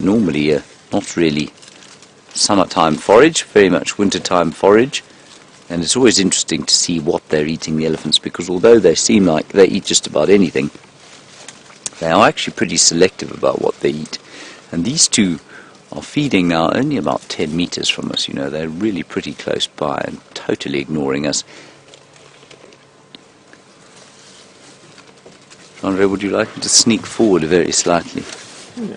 normally not really summertime forage, very much wintertime forage. And it's always interesting to see what they're eating, the elephants, because although they seem like they eat just about anything, they are actually pretty selective about what they eat. And these two are feeding now only about 10 meters from us. You know, they're really pretty close by and totally ignoring us. Andre, would you like me to sneak forward very slightly? Yeah.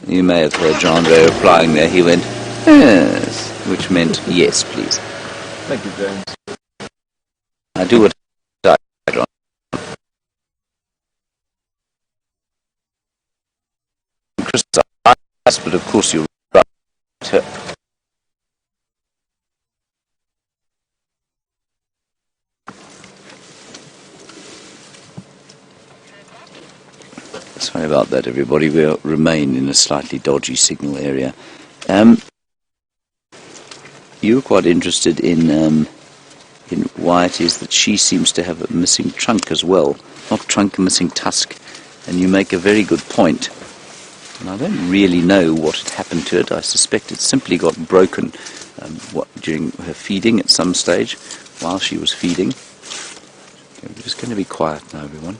You may have heard Andre replying there. He went, yes, which meant yes, please. Thank you, James. I do what I do. Chris, but of course you're right. Sorry about that, everybody. We'll remain in a slightly dodgy signal area. You were quite interested in why it is that she seems to have a missing trunk as well. Not trunk, a missing tusk. And you make a very good point. And I don't really know what had happened to it. I suspect it simply got broken during her feeding at some stage, while she was feeding. Okay, we're just going to be quiet now, everyone.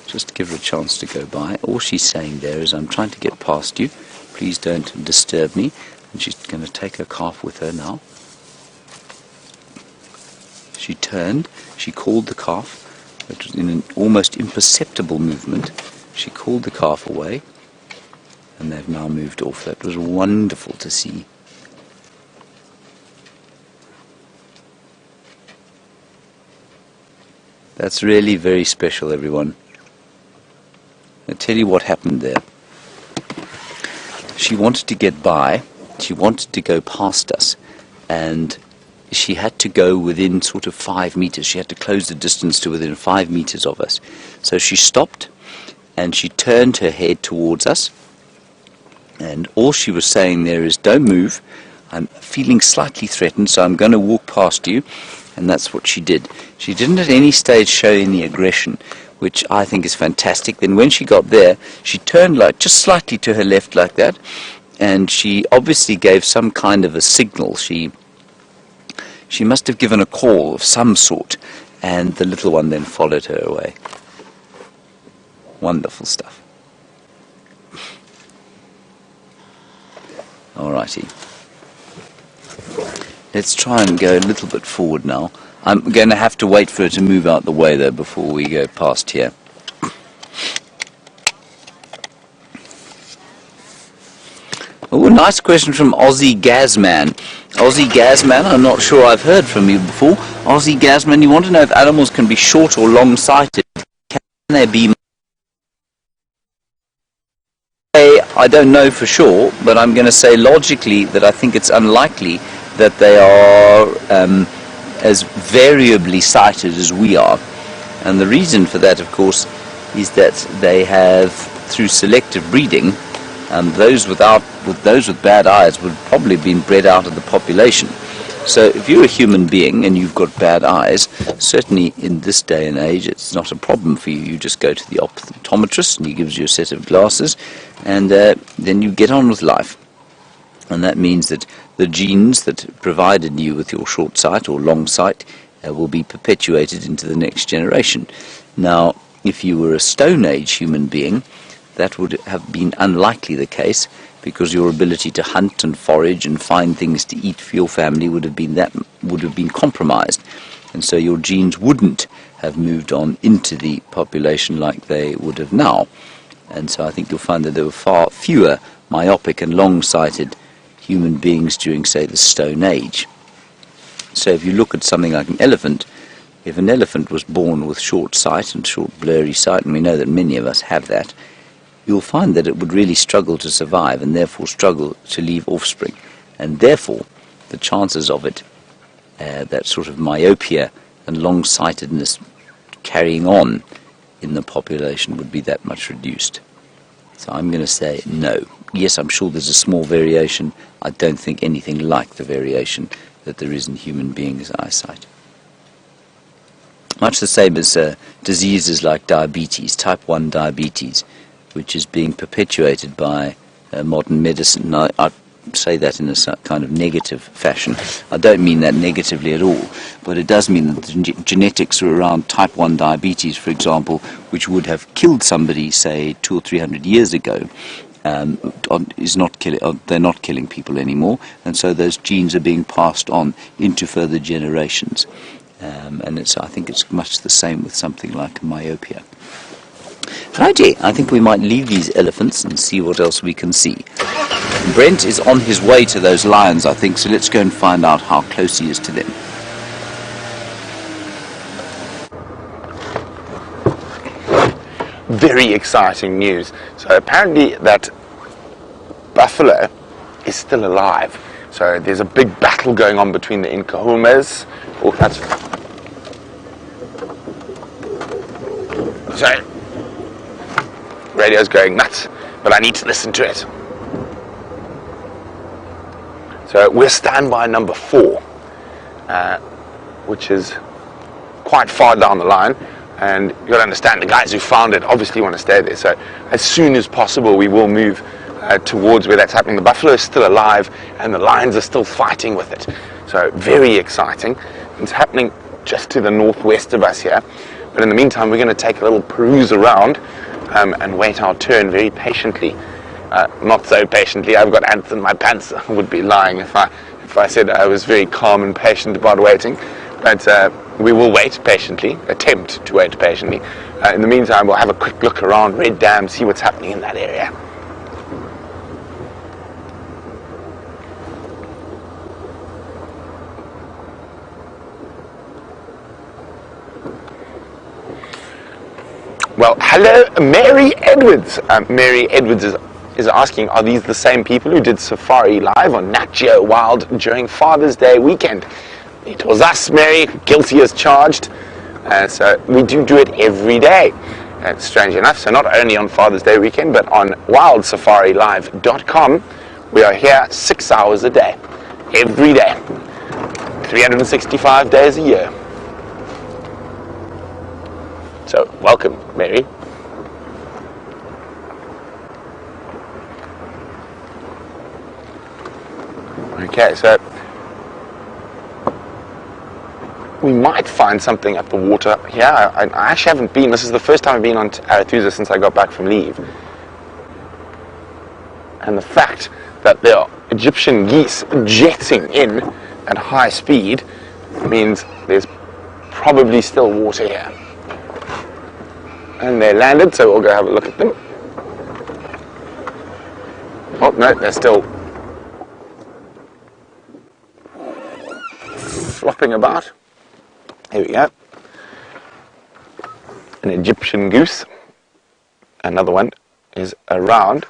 Just to give her a chance to go by. All she's saying there is, I'm trying to get past you. Please don't disturb me. And she's going to take her calf with her now. She turned. She called the calf. It was in an almost imperceptible movement. She called the calf away. And they've now moved off. That was wonderful to see. That's really very special, everyone. I'll tell you what happened there. She wanted to get by, she wanted to go past us, and she had to go within sort of 5 meters. She had to close the distance to within 5 meters of us. So she stopped, and she turned her head towards us, and all she was saying there is, don't move, I'm feeling slightly threatened, so I'm going to walk past you, and that's what she did. She didn't at any stage show any aggression, which I think is fantastic. Then when she got there, she turned like just slightly to her left like that, and she obviously gave some kind of a signal. She must have given a call of some sort, and the little one then followed her away. Wonderful stuff. Alrighty. Let's try and go a little bit forward now. I'm going to have to wait for her to move out the way, though, before we go past here. Oh, a nice question from Aussie Gazman. Aussie Gazman, I'm not sure I've heard from you before. Aussie Gazman, you want to know if animals can be short or long-sighted? Can there be... I don't know for sure, but I'm going to say logically that I think it's unlikely that they are... as variably sighted as we are. And the reason for that, of course, is that they have, through selective breeding, those with bad eyes would probably have been bred out of the population. So if you're a human being and you've got bad eyes, certainly in this day and age it's not a problem for you. You just go to the optometrist and he gives you a set of glasses, and then you get on with life. And that means that the genes that provided you with your short sight or long sight will be perpetuated into the next generation. Now, if you were a Stone Age human being, that would have been unlikely the case, because your ability to hunt and forage and find things to eat for your family would have been compromised, and so your genes wouldn't have moved on into the population like they would have now. And so I think you'll find that there were far fewer myopic and long-sighted human beings during, say, the Stone Age. So if you look at something like an elephant, if an elephant was born with short sight and short blurry sight, and we know that many of us have that, you'll find that it would really struggle to survive and therefore struggle to leave offspring. And therefore, the chances of it, that sort of myopia and long-sightedness carrying on in the population would be that much reduced. So I'm going to say no. Yes, I'm sure there's a small variation. I don't think anything like the variation that there is in human beings' eyesight. Much the same as diseases like diabetes, type 1 diabetes, which is being perpetuated by modern medicine. I say that in a kind of negative fashion. I don't mean that negatively at all, but it does mean that the genetics around type 1 diabetes, for example, which would have killed somebody, say, 200 or 300 years ago, they're not killing people anymore, and so those genes are being passed on into further generations. And I think it's much the same with something like myopia. Righty, I think we might leave these elephants and see what else we can see. Brent is on his way to those lions, I think, so let's go and find out how close he is to them. Very exciting news. So apparently that buffalo is still alive. So there's a big battle going on between the Nkahumas. Oh, that's... So, radio's going nuts, but I need to listen to it. So we're standby number 4, which is quite far down the line. And you've got to understand, the guys who found it obviously want to stay there. So as soon as possible, we will move towards where that's happening. The buffalo is still alive, and the lions are still fighting with it. So very exciting. It's happening just to the northwest of us here. But in the meantime, we're going to take a little peruse around and wait our turn very patiently. Not so patiently. I've got ants in my pants. I would be lying if I said I was very calm and patient about waiting. But we will wait patiently, attempt to wait patiently. In the meantime, we'll have a quick look around Red Dam, see what's happening in that area. Well, hello, Mary Edwards. Mary Edwards is asking, are these the same people who did Safari Live on Nat.Geo Wild during Father's Day weekend? It was us, Mary, guilty as charged. So we do it every day. Strange enough, so not only on Father's Day weekend, but on WildSafariLive.com, we are here 6 hours a day, every day, 365 days a year. So, welcome, Mary. Okay, so we might find something at the water here. I actually haven't been. This is the first time I've been on Arathusa since I got back from leave. And the fact that there are Egyptian geese jetting in at high speed means there's probably still water here. And they landed, so we'll go have a look at them. Oh, no, they're still flopping about. Here we go. An Egyptian goose. Another one is around.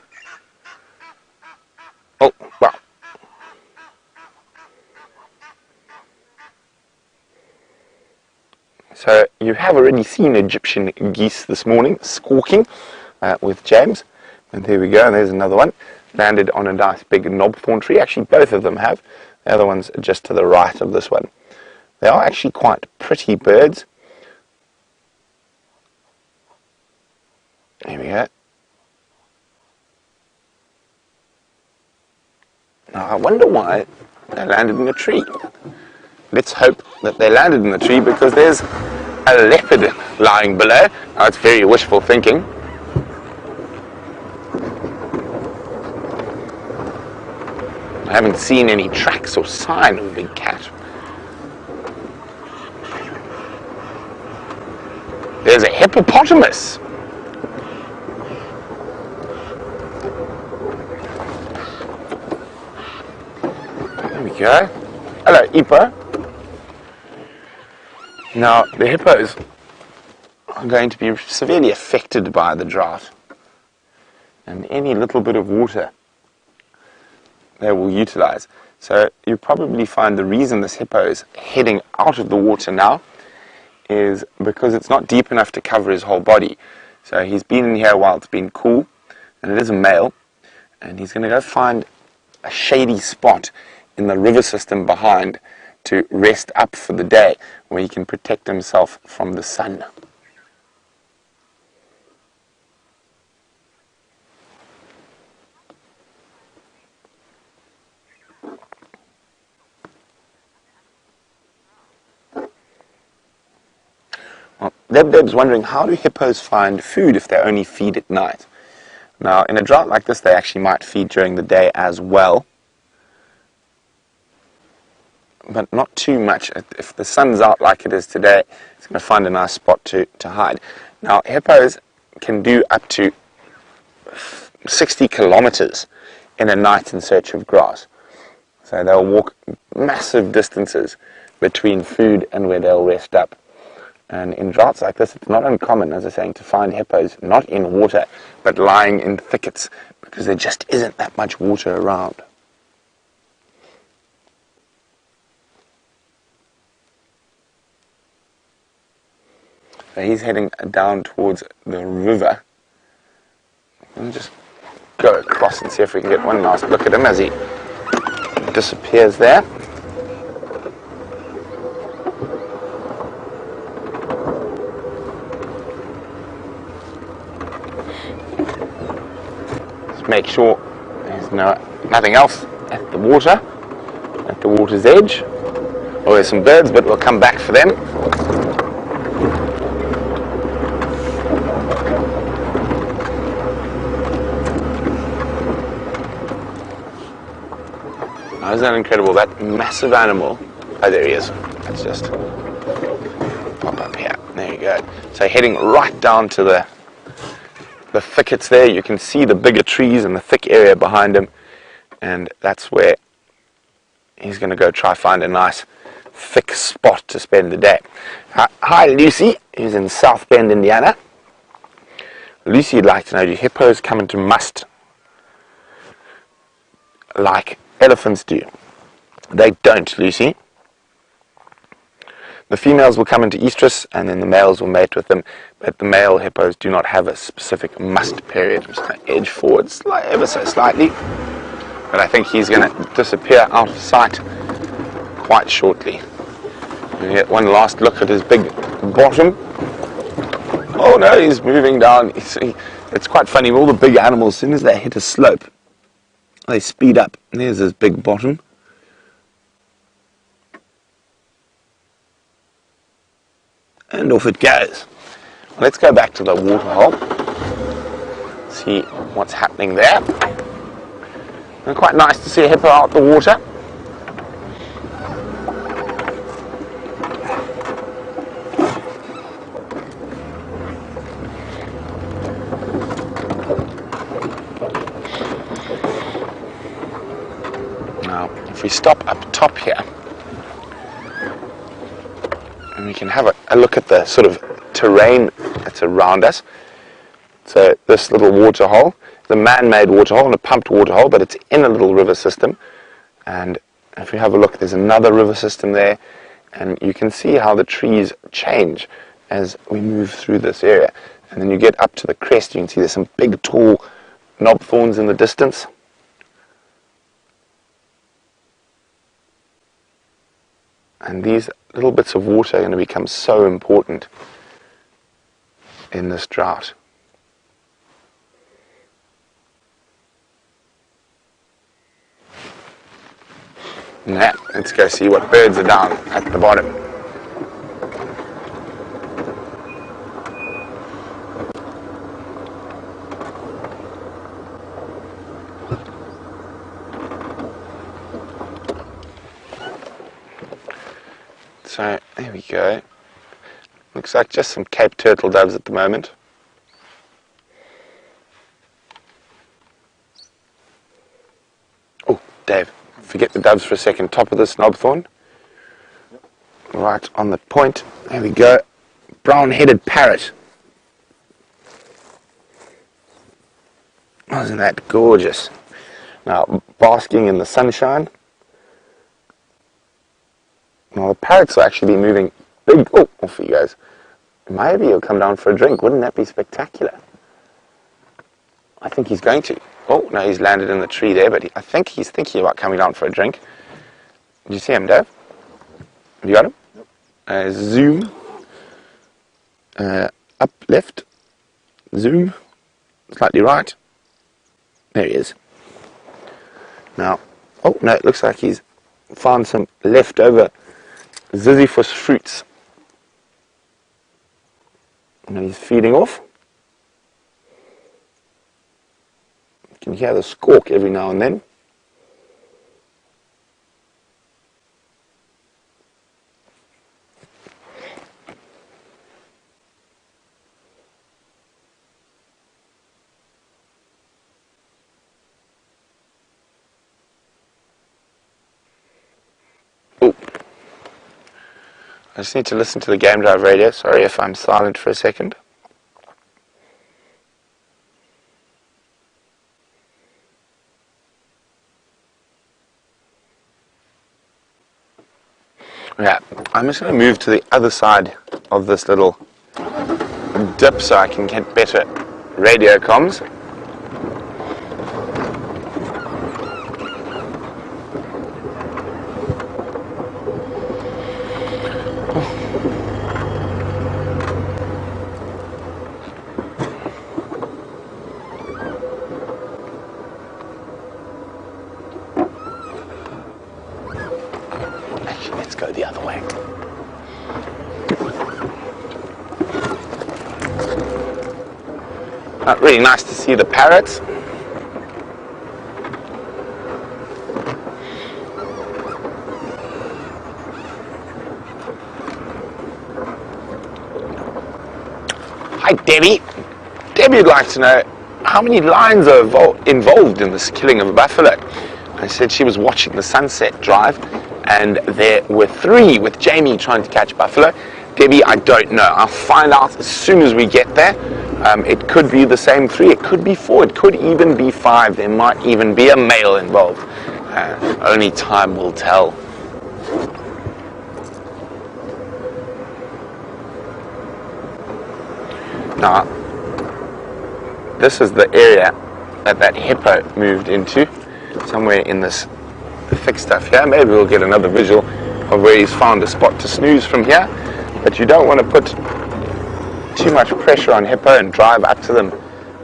Oh, wow. So you have already seen Egyptian geese this morning squawking with James. And there we go, and there's another one. Landed on a nice big knobthorn tree. Actually, both of them have. The other one's just to the right of this one. They are actually quite pretty birds. Here we go. Now, I wonder why they landed in a tree. Let's hope that they landed in the tree because there's a leopard lying below. Now, it's very wishful thinking. I haven't seen any tracks or sign of a big cat. There's a hippopotamus. There we go. Hello, hippo. Now, the hippos are going to be severely affected by the drought. And any little bit of water they will utilize. So you probably find the reason this hippo is heading out of the water now is because it's not deep enough to cover his whole body. So he's been in here while it's been cool, and it is a male, and he's going to go find a shady spot in the river system behind to rest up for the day, where he can protect himself from the sun. Well, Deb's wondering, how do hippos find food if they only feed at night? Now, in a drought like this, they actually might feed during the day as well, but not too much. If the sun's out like it is today, it's going to find a nice spot to hide. Now, hippos can do up to 60 kilometers in a night in search of grass. So they'll walk massive distances between food and where they'll rest up. And in droughts like this, it's not uncommon, as I was saying, to find hippos not in water, but lying in thickets, because there just isn't that much water around. So he's heading down towards the river. Let me just go across and see if we can get one last look at him as he disappears there. Just make sure there's nothing else at the water's edge. Oh, there's some birds, but we'll come back for them. Isn't that incredible? That massive animal. Oh, there he is. Let's just pop up here. There you go. So heading right down to the thickets there. You can see the bigger trees and the thick area behind him. And that's where he's going to go try find a nice thick spot to spend the day. Hi, Lucy, who's in South Bend, Indiana. Lucy would like to know, do hippos come into must like elephants do? They don't, Lucy. The females will come into estrus and then the males will mate with them, but the male hippos do not have a specific must period. I'm just going to edge forward ever so slightly, but I think he's going to disappear out of sight quite shortly. We get one last look at his big bottom. Oh no, he's moving down. It's quite funny, all the big animals, as soon as they hit a slope, they speed up. There's his big bottom. And off it goes. Let's go back to the water hole. See what's happening there. And quite nice to see a hippo out the water. If we stop up top here, and we can have a look at the sort of terrain that's around us. So this little water hole is a man-made water hole and a pumped water hole, but it's in a little river system. And if we have a look, there's another river system there, and you can see how the trees change as we move through this area. And then you get up to the crest, you can see there's some big, tall knob thorns in the distance. And these little bits of water are going to become so important in this drought. Now, let's go see what birds are down at the bottom. So, there we go. Looks like just some Cape turtle doves at the moment. Oh, Dave, forget the doves for a second. Top of this knobthorn. Right on the point. There we go. Brown-headed parrot. Wasn't that gorgeous? Now, basking in the sunshine. Now the parrots will actually be moving big. Oh, off he goes. Maybe he'll come down for a drink. Wouldn't that be spectacular? I think he's going to. Oh, no, he's landed in the tree there, but I think he's thinking about coming down for a drink. Did you see him, Dave? Have you got him? Zoom. Up, left. Zoom. Slightly right. There he is. Now, oh no, it looks like he's found some leftover Ziziphus fruits. And he's feeding off. You can hear the squawk every now and then. Oh, I just need to listen to the game drive radio. Sorry if I'm silent for a second. Yeah, I'm just going to move to the other side of this little dip so I can get better radio comms. Actually, let's go the other way. Really nice to see the parrots. Hi Debbie. Debbie would like to know how many lions are involved in this killing of a buffalo. I said she was watching the sunset drive and there were 3 with Jamie trying to catch buffalo. Debbie, I don't know. I'll find out as soon as we get there. It could be the same 3, it could be 4, it could even be 5. There might even be a male involved. Only time will tell. Now, this is the area that hippo moved into, somewhere in this thick stuff here. Maybe we'll get another visual of where he's found a spot to snooze from here, but you don't want to put too much pressure on hippo and drive up to them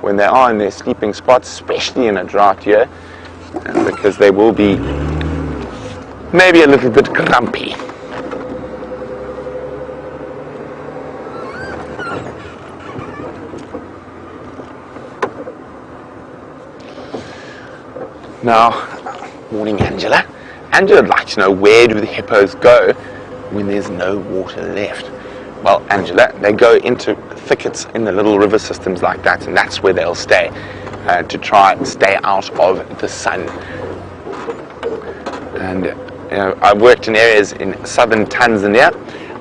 when they are in their sleeping spots, especially in a drought year, because they will be maybe a little bit grumpy. Now, morning Angela. Angela would like to know, where do the hippos go when there's no water left? Well, Angela, they go into thickets in the little river systems like that, and that's where they'll stay to try and stay out of the sun. And you know, I've worked in areas in southern Tanzania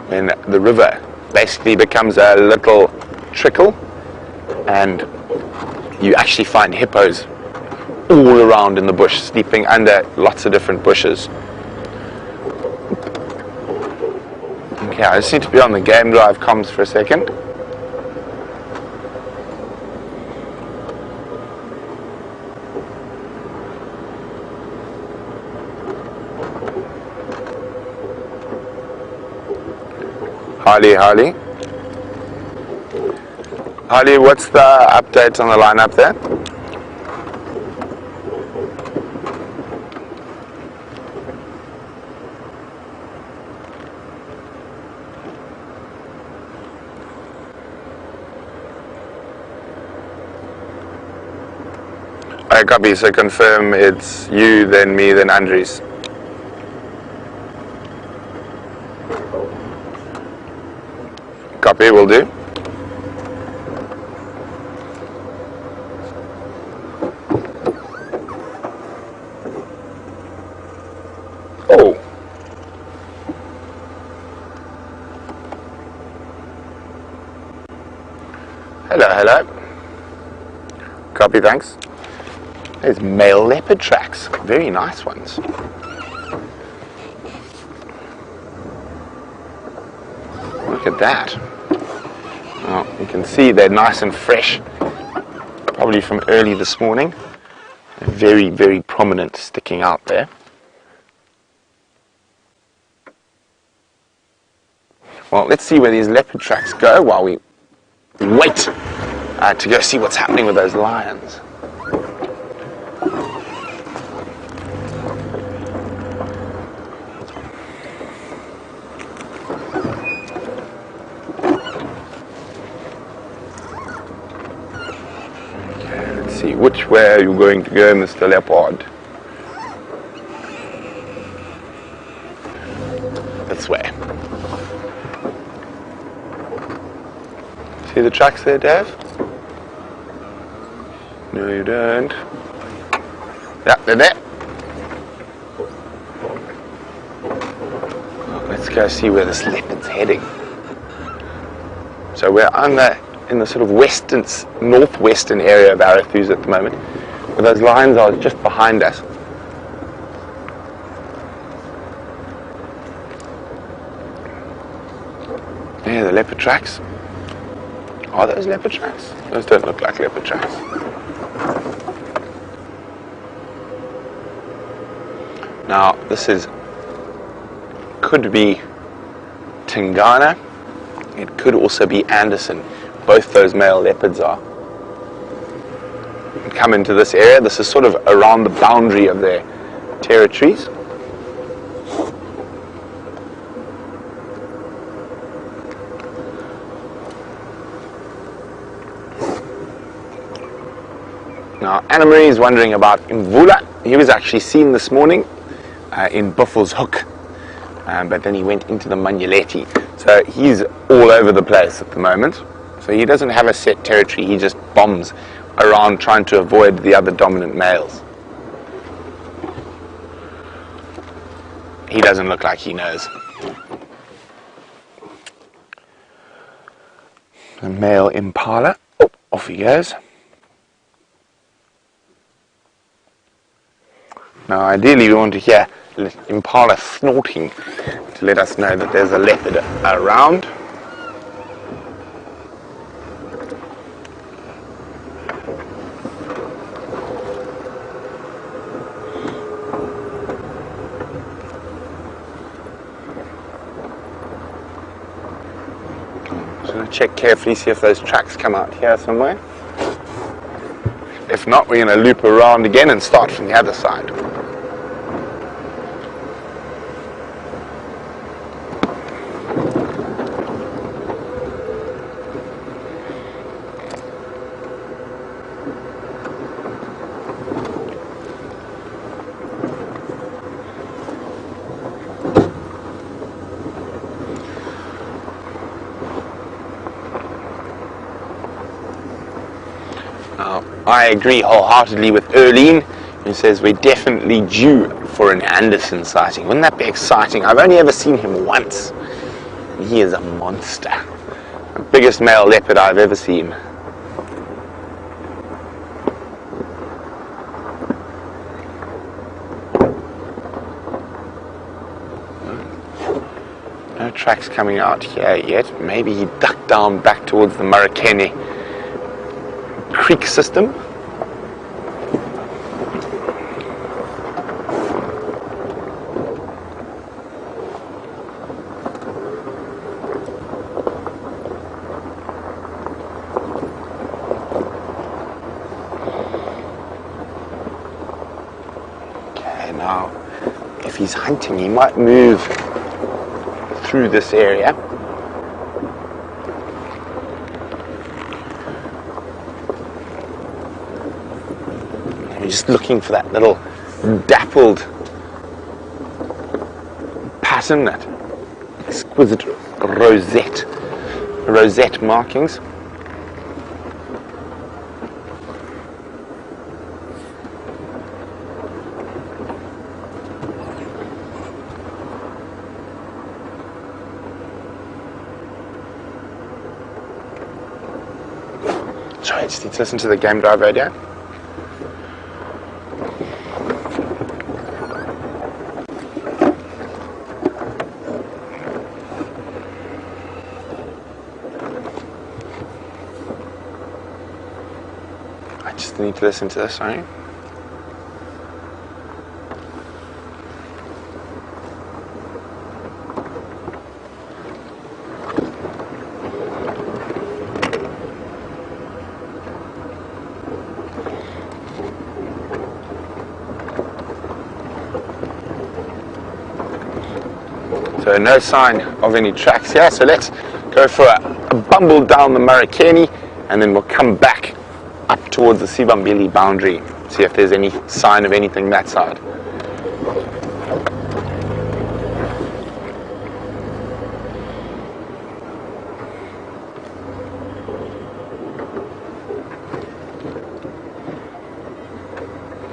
when the river basically becomes a little trickle, and you actually find hippos all around in the bush, sleeping under lots of different bushes. Okay, I just need to be on the game drive comms for a second. Harley, what's the update on the lineup there? I copy, so confirm it's you, then me, then Andres. Copy, will do. Oh. Hello. Copy, thanks. There's male leopard tracks, very nice ones. Look at that. Well, you can see they're nice and fresh, probably from early this morning. They're very, very prominent, sticking out there. Well, let's see where these leopard tracks go while we wait to go see what's happening with those lions. Okay, let's see, which way are you going to go, Mr. Leopard? This way. See the tracks there, Dave? No, you don't. Yeah, they're there. Let's go see where this leopard's heading. So we're in the sort of northwestern area of Arathusa at the moment, where those lions are just behind us. There, the leopard tracks. Are those leopard tracks? Those don't look like leopard tracks. Now, could be Tingana. It could also be Anderson. Both those male leopards are. Come into this area. This is sort of around the boundary of their territories. Now, Anna-Marie is wondering about Mvula. He was actually seen this morning in Buffel's Hook, but then he went into the Manyeleti. So he's all over the place at the moment. So he doesn't have a set territory, he just bombs around trying to avoid the other dominant males. He doesn't look like he knows. The male impala. Oh, off he goes. Now ideally we want to hear impala snorting to let us know that there's a leopard around. Just going to check carefully, see if those tracks come out here somewhere. If not, we're going to loop around again and start from the other side. I agree wholeheartedly with Erlene, who says we're definitely due for an Anderson sighting. Wouldn't that be exciting? I've only ever seen him once. He is a monster. The biggest male leopard I've ever seen. No tracks coming out here yet. Maybe he ducked down back towards the Marakene creek system. Okay, now if he's hunting, he might move through this area. Just looking for that little dappled pattern, that exquisite rosette markings. Sorry, I just need to listen to the game drive radio. Need to listen to this, sorry. So no sign of any tracks here. So let's go for a bumble down the Marakeni, and then we'll come back up towards the Sibambili boundary, see if there's any sign of anything that side.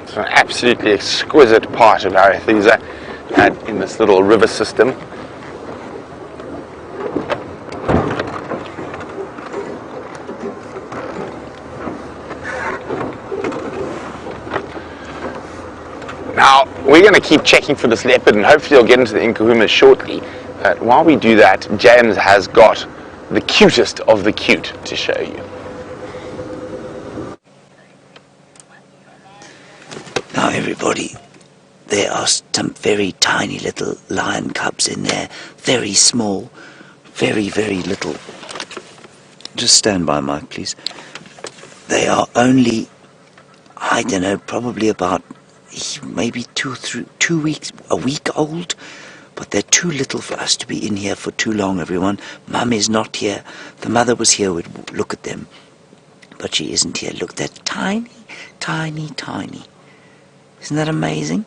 It's an absolutely exquisite part of Arathusa, in this little river system. Now, we're going to keep checking for this leopard, and hopefully we'll get into the Nkuhumas shortly. But while we do that, James has got the cutest of the cute to show you. Now everybody, there are some very tiny little lion cubs in there, very small, very, very little. Just stand by, Mike, please. They are only, I don't know, probably about maybe 2 weeks, a week old, but they're too little for us to be in here for too long, everyone. Mum is not here. The mother was here, would look at them, but she isn't here. Look, they're tiny, tiny, tiny. Isn't that amazing?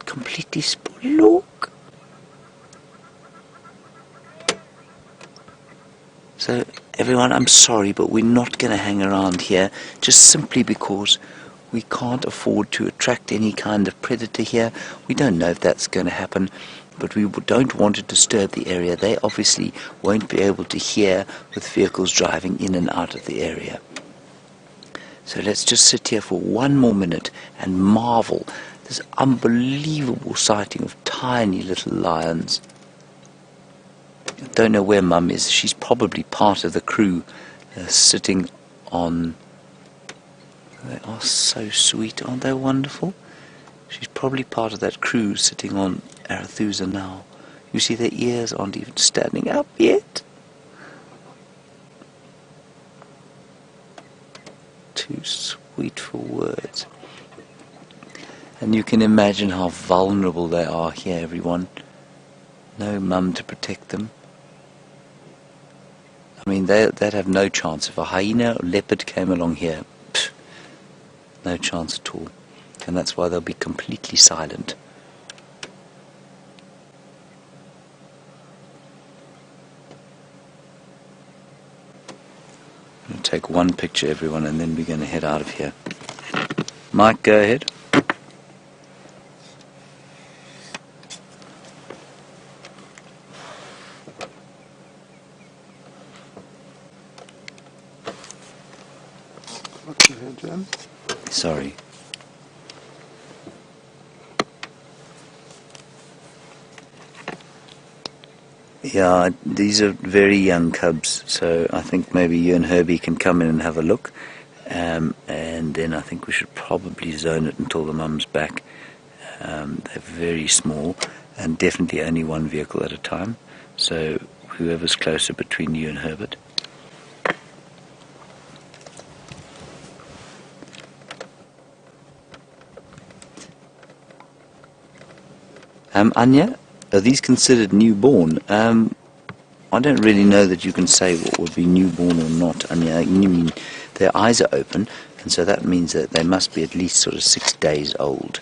Completely look. So everyone, I'm sorry, but we're not going to hang around here, just simply because we can't afford to attract any kind of predator here. We don't know if that's going to happen, but we don't want to disturb the area. They obviously won't be able to hear with vehicles driving in and out of the area. So let's just sit here for 1 more minute and marvel this unbelievable sighting of tiny little lions. I don't know where Mum is. She's probably part of the crew sitting on... They are so sweet, aren't they wonderful? She's probably part of that crew sitting on Arathusa now. You see their ears aren't even standing up yet. Too sweet for words. And you can imagine how vulnerable they are here, everyone. No mum to protect them. I mean, they'd have no chance. If a hyena or leopard came along here, no chance at all. And that's why they'll be completely silent. I'm going to take one picture, everyone, and then we're going to head out of here. Mike, go ahead. What's your head, Jen? Sorry. Yeah, these are very young cubs, so I think maybe you and Herbie can come in and have a look, and then I think we should probably zone it until the mum's back. They're very small, and definitely only one vehicle at a time, so whoever's closer between you and Herbert. Anya, are these considered newborn? I don't really know that you can say what would be newborn or not, Anya. You mean their eyes are open, and so that means that they must be at least sort of 6 days old.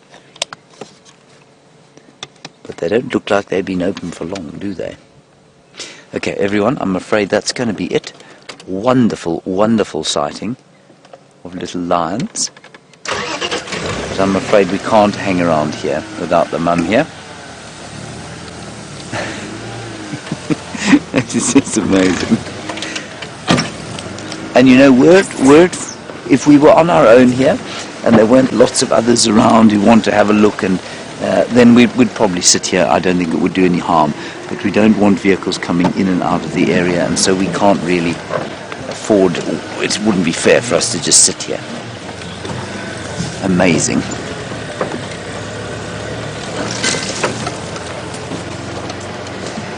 But they don't look like they've been open for long, do they? Okay, everyone, I'm afraid that's going to be it. Wonderful, wonderful sighting of little lions. But I'm afraid we can't hang around here without the mum here. This is amazing. And you know, if we were on our own here and there weren't lots of others around who want to have a look, and then we'd probably sit here. I don't think it would do any harm, but we don't want vehicles coming in and out of the area, and so we can't really afford, it wouldn't be fair for us to just sit here. Amazing.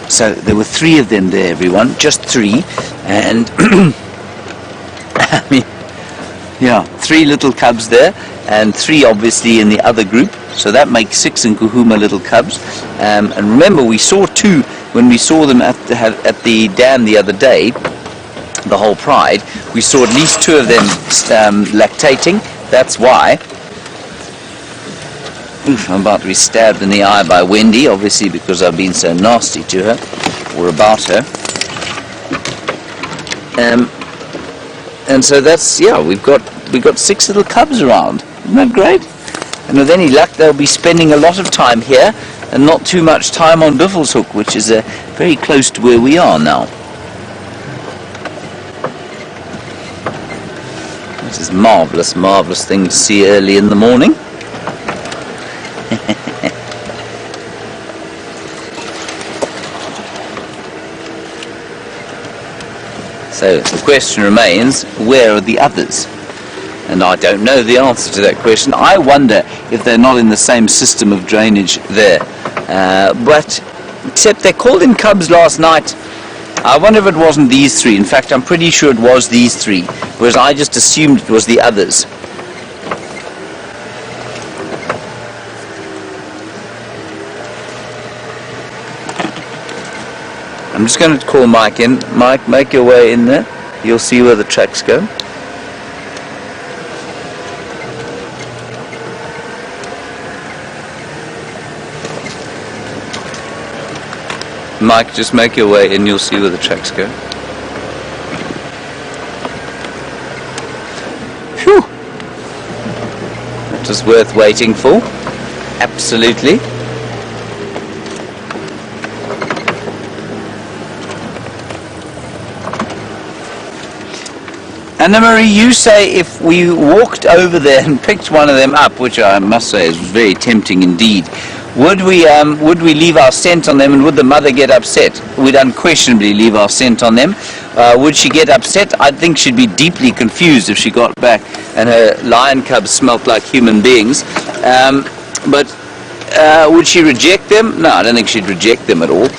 So there were 3 of them there, everyone, just 3, and I mean, yeah, 3 little cubs there, and 3 obviously in the other group, so that makes 6 in Kuhuma little cubs. And remember, we saw 2 when we saw them at the dam the other day, the whole pride. We saw at least 2 of them lactating. That's why. Oof, I'm about to be stabbed in the eye by Wendy, obviously because I've been so nasty to her, or about her. And so that's, yeah, we've got 6 little cubs around. Isn't that great? And with any luck, they'll be spending a lot of time here and not too much time on Buffelshoek, which is very close to where we are now. This is marvellous, marvellous thing to see early in the morning. So the question remains, where are the others? And I don't know the answer to that question. I wonder if they're not in the same system of drainage there. But except they called in cubs last night. I wonder if it wasn't these 3. In fact, I'm pretty sure it was these 3, whereas I just assumed it was the others. I'm just going to call Mike in. Mike, make your way in there. You'll see where the tracks go. Mike, just make your way in. You'll see where the tracks go. Phew! That was worth waiting for. Absolutely. Anna-Marie, you say if we walked over there and picked one of them up, which I must say is very tempting indeed, would we leave our scent on them, and would the mother get upset? We'd unquestionably leave our scent on them. Would she get upset? I think she'd be deeply confused if she got back and her lion cubs smelt like human beings. But would she reject them? No, I don't think she'd reject them at all.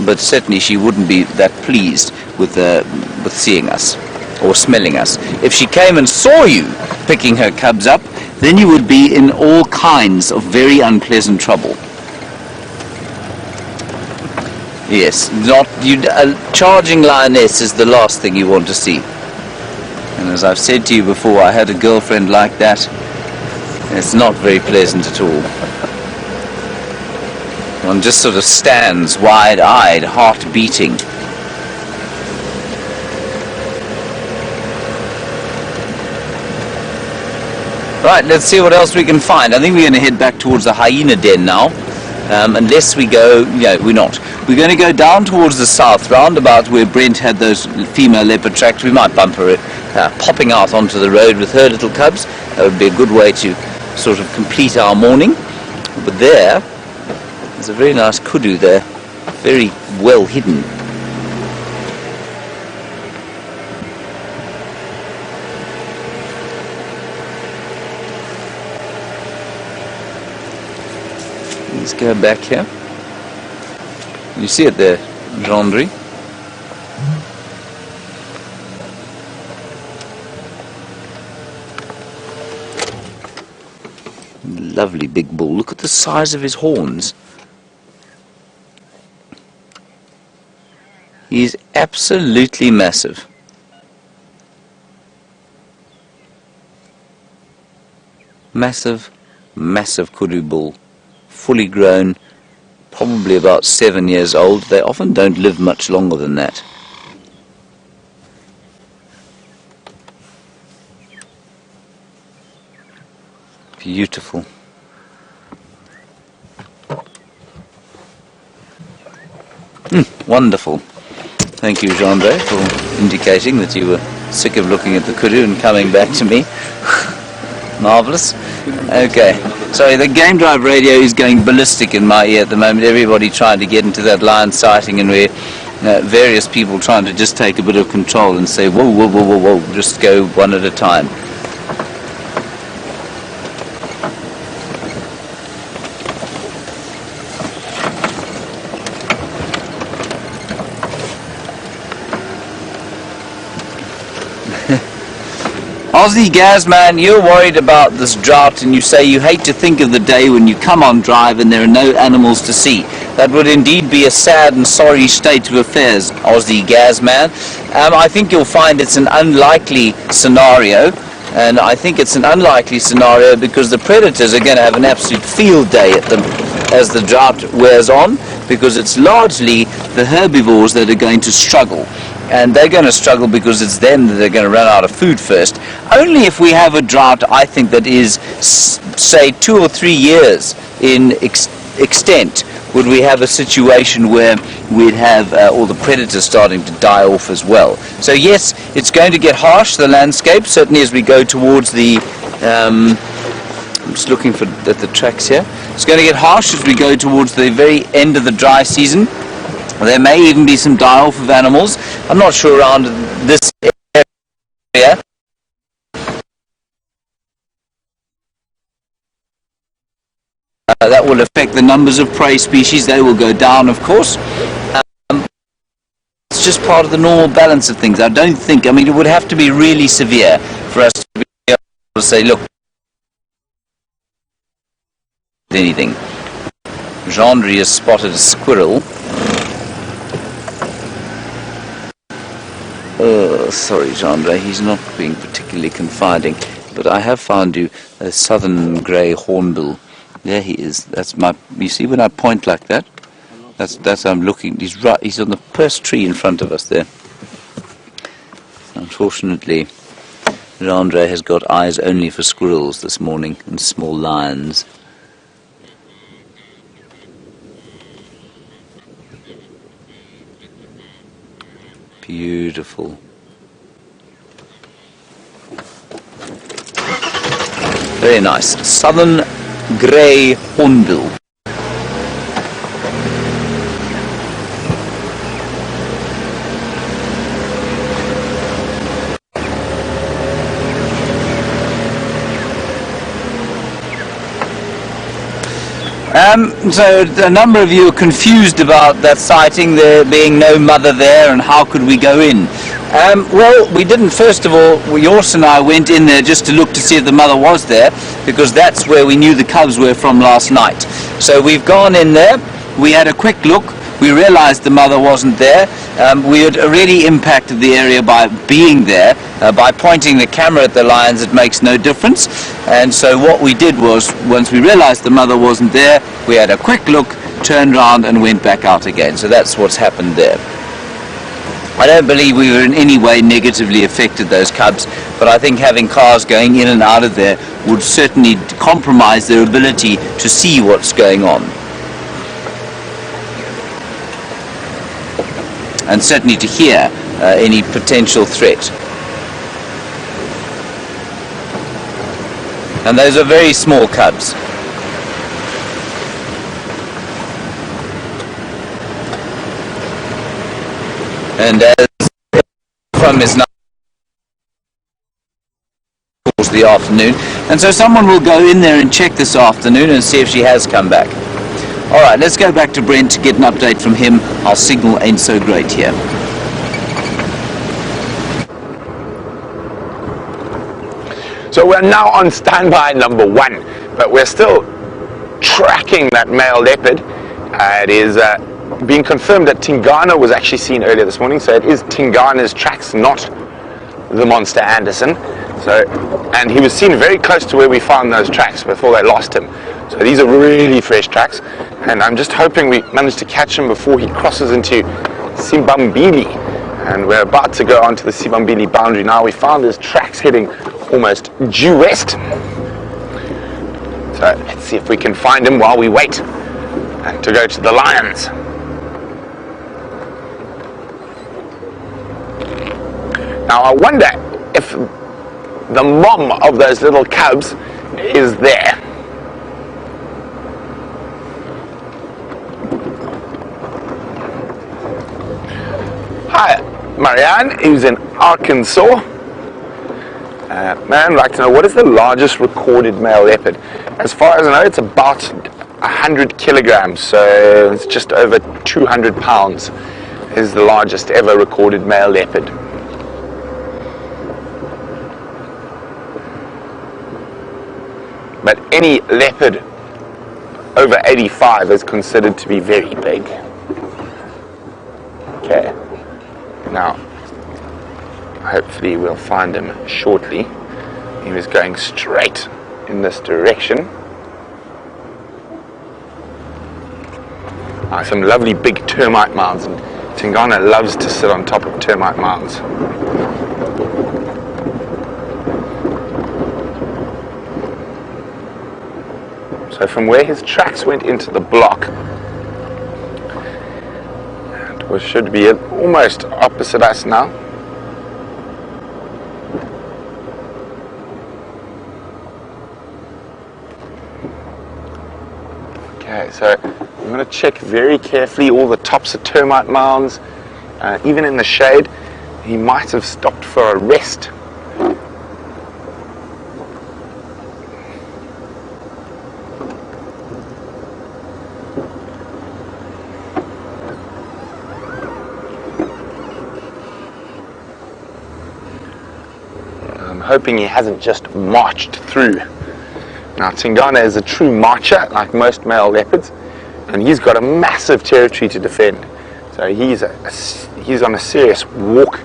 But certainly she wouldn't be that pleased with seeing us or smelling us. If she came and saw you picking her cubs up, then you would be in all kinds of very unpleasant trouble. Yes, charging lioness is the last thing you want to see. And as I've said to you before, I had a girlfriend like that. It's not very pleasant at all. One just sort of stands wide-eyed, heart beating. Right, let's see what else we can find. I think we're going to head back towards the hyena den now. Unless we go, yeah, we're not. We're going to go down towards the south, roundabout where Brent had those female leopard tracks. We might bump her popping out onto the road with her little cubs. That would be a good way to sort of complete our morning. But there's a very nice kudu there, very well hidden. Let's go back here. You see it there, Gendry. Lovely big bull. Look at the size of his horns. He's absolutely massive. Massive, massive kudu bull. Fully grown, probably about 7 years old. They often don't live much longer than that. Beautiful. Wonderful. Thank you, Gendry, for indicating that you were sick of looking at the kudu and coming back to me. Marvellous. Okay. Sorry, the game drive radio is going ballistic in my ear at the moment. Everybody trying to get into that lion sighting, and we're various people trying to just take a bit of control and say, whoa, whoa, whoa, whoa, whoa, just go one at a time. Aussie Gazman, you're worried about this drought and you say you hate to think of the day when you come on drive and there are no animals to see. That would indeed be a sad and sorry state of affairs, Aussie Gazman. I think you'll find it's an unlikely scenario, and I think it's an unlikely scenario because the predators are going to have an absolute field day at them as the drought wears on, because it's largely the herbivores that are going to struggle. And they're going to struggle because it's them that are going to run out of food first. Only if we have a drought, I think, that is, say, 2 or 3 years in extent, would we have a situation where we'd have all the predators starting to die off as well. So yes, it's going to get harsh, the landscape, certainly as we go towards the... I'm just looking at the tracks here. It's going to get harsh as we go towards the very end of the dry season. There may even be some die-off of animals. I'm not sure around this area. That will affect the numbers of prey species. They will go down, of course. It's just part of the normal balance of things. I don't think, I mean, it would have to be really severe for us to be able to say, look, anything. Gendry has spotted a squirrel. Sorry, Gendry, he's not being particularly confiding, but I have found you a southern grey hornbill. There he is. That's my. You see when I point like that? That's I'm looking. He's right. He's on the first tree in front of us there. Unfortunately, Gendry has got eyes only for squirrels this morning and small lions. Beautiful. Very nice. Southern grey hornbill. So a number of you are confused about that sighting, there being no mother there, and how could we go in? Well, we didn't. First of all, Jors and I went in there just to look to see if the mother was there, because that's where we knew the cubs were from last night. So we've gone in there, we had a quick look, we realized the mother wasn't there. We had already impacted the area by being there. By pointing the camera at the lions, it makes no difference. And so what we did was, once we realized the mother wasn't there, we had a quick look, turned around and went back out again. So that's what's happened there. I don't believe we were in any way negatively affected, those cubs, but I think having cars going in and out of there would certainly compromise their ability to see what's going on. And certainly to hear any potential threat. And those are very small cubs. And as from is now towards the afternoon, and so someone will go in there and check this afternoon and see if she has come back. Alright, let's go back to Brent to get an update from him. Our signal ain't so great here. So we're now on standby number 1, but we're still tracking that male leopard. It is being confirmed that Tingana was actually seen earlier this morning, so it is Tingana's tracks, not the monster Anderson. So, and he was seen very close to where we found those tracks before they lost him. So these are really fresh tracks, and I'm just hoping we manage to catch him before he crosses into Sibambili. And we're about to go onto the Sibambili boundary now. We found his tracks heading almost due west. So let's see if we can find him while we wait to go to the lions. Now I wonder if the mom of those little cubs is there. Hi, Marianne, who's in Arkansas. Man, I'd like to know, what is the largest recorded male leopard? As far as I know, it's about 100 kilograms, so it's just over 200 pounds is the largest ever recorded male leopard. but any leopard over 85 is considered to be very big. Okay, now hopefully we'll find him shortly. He was going straight in this direction. Some lovely big termite mounds, and Tingana loves to sit on top of termite mounds. So from where his tracks went into the block, and we should be almost opposite us now. Okay, so I'm going to check very carefully all the tops of termite mounds, even in the shade. He might have stopped for a rest. I'm hoping he hasn't just marched through. Now Tingana is a true marcher, like most male leopards, and he's got a massive territory to defend. So he's on a serious walk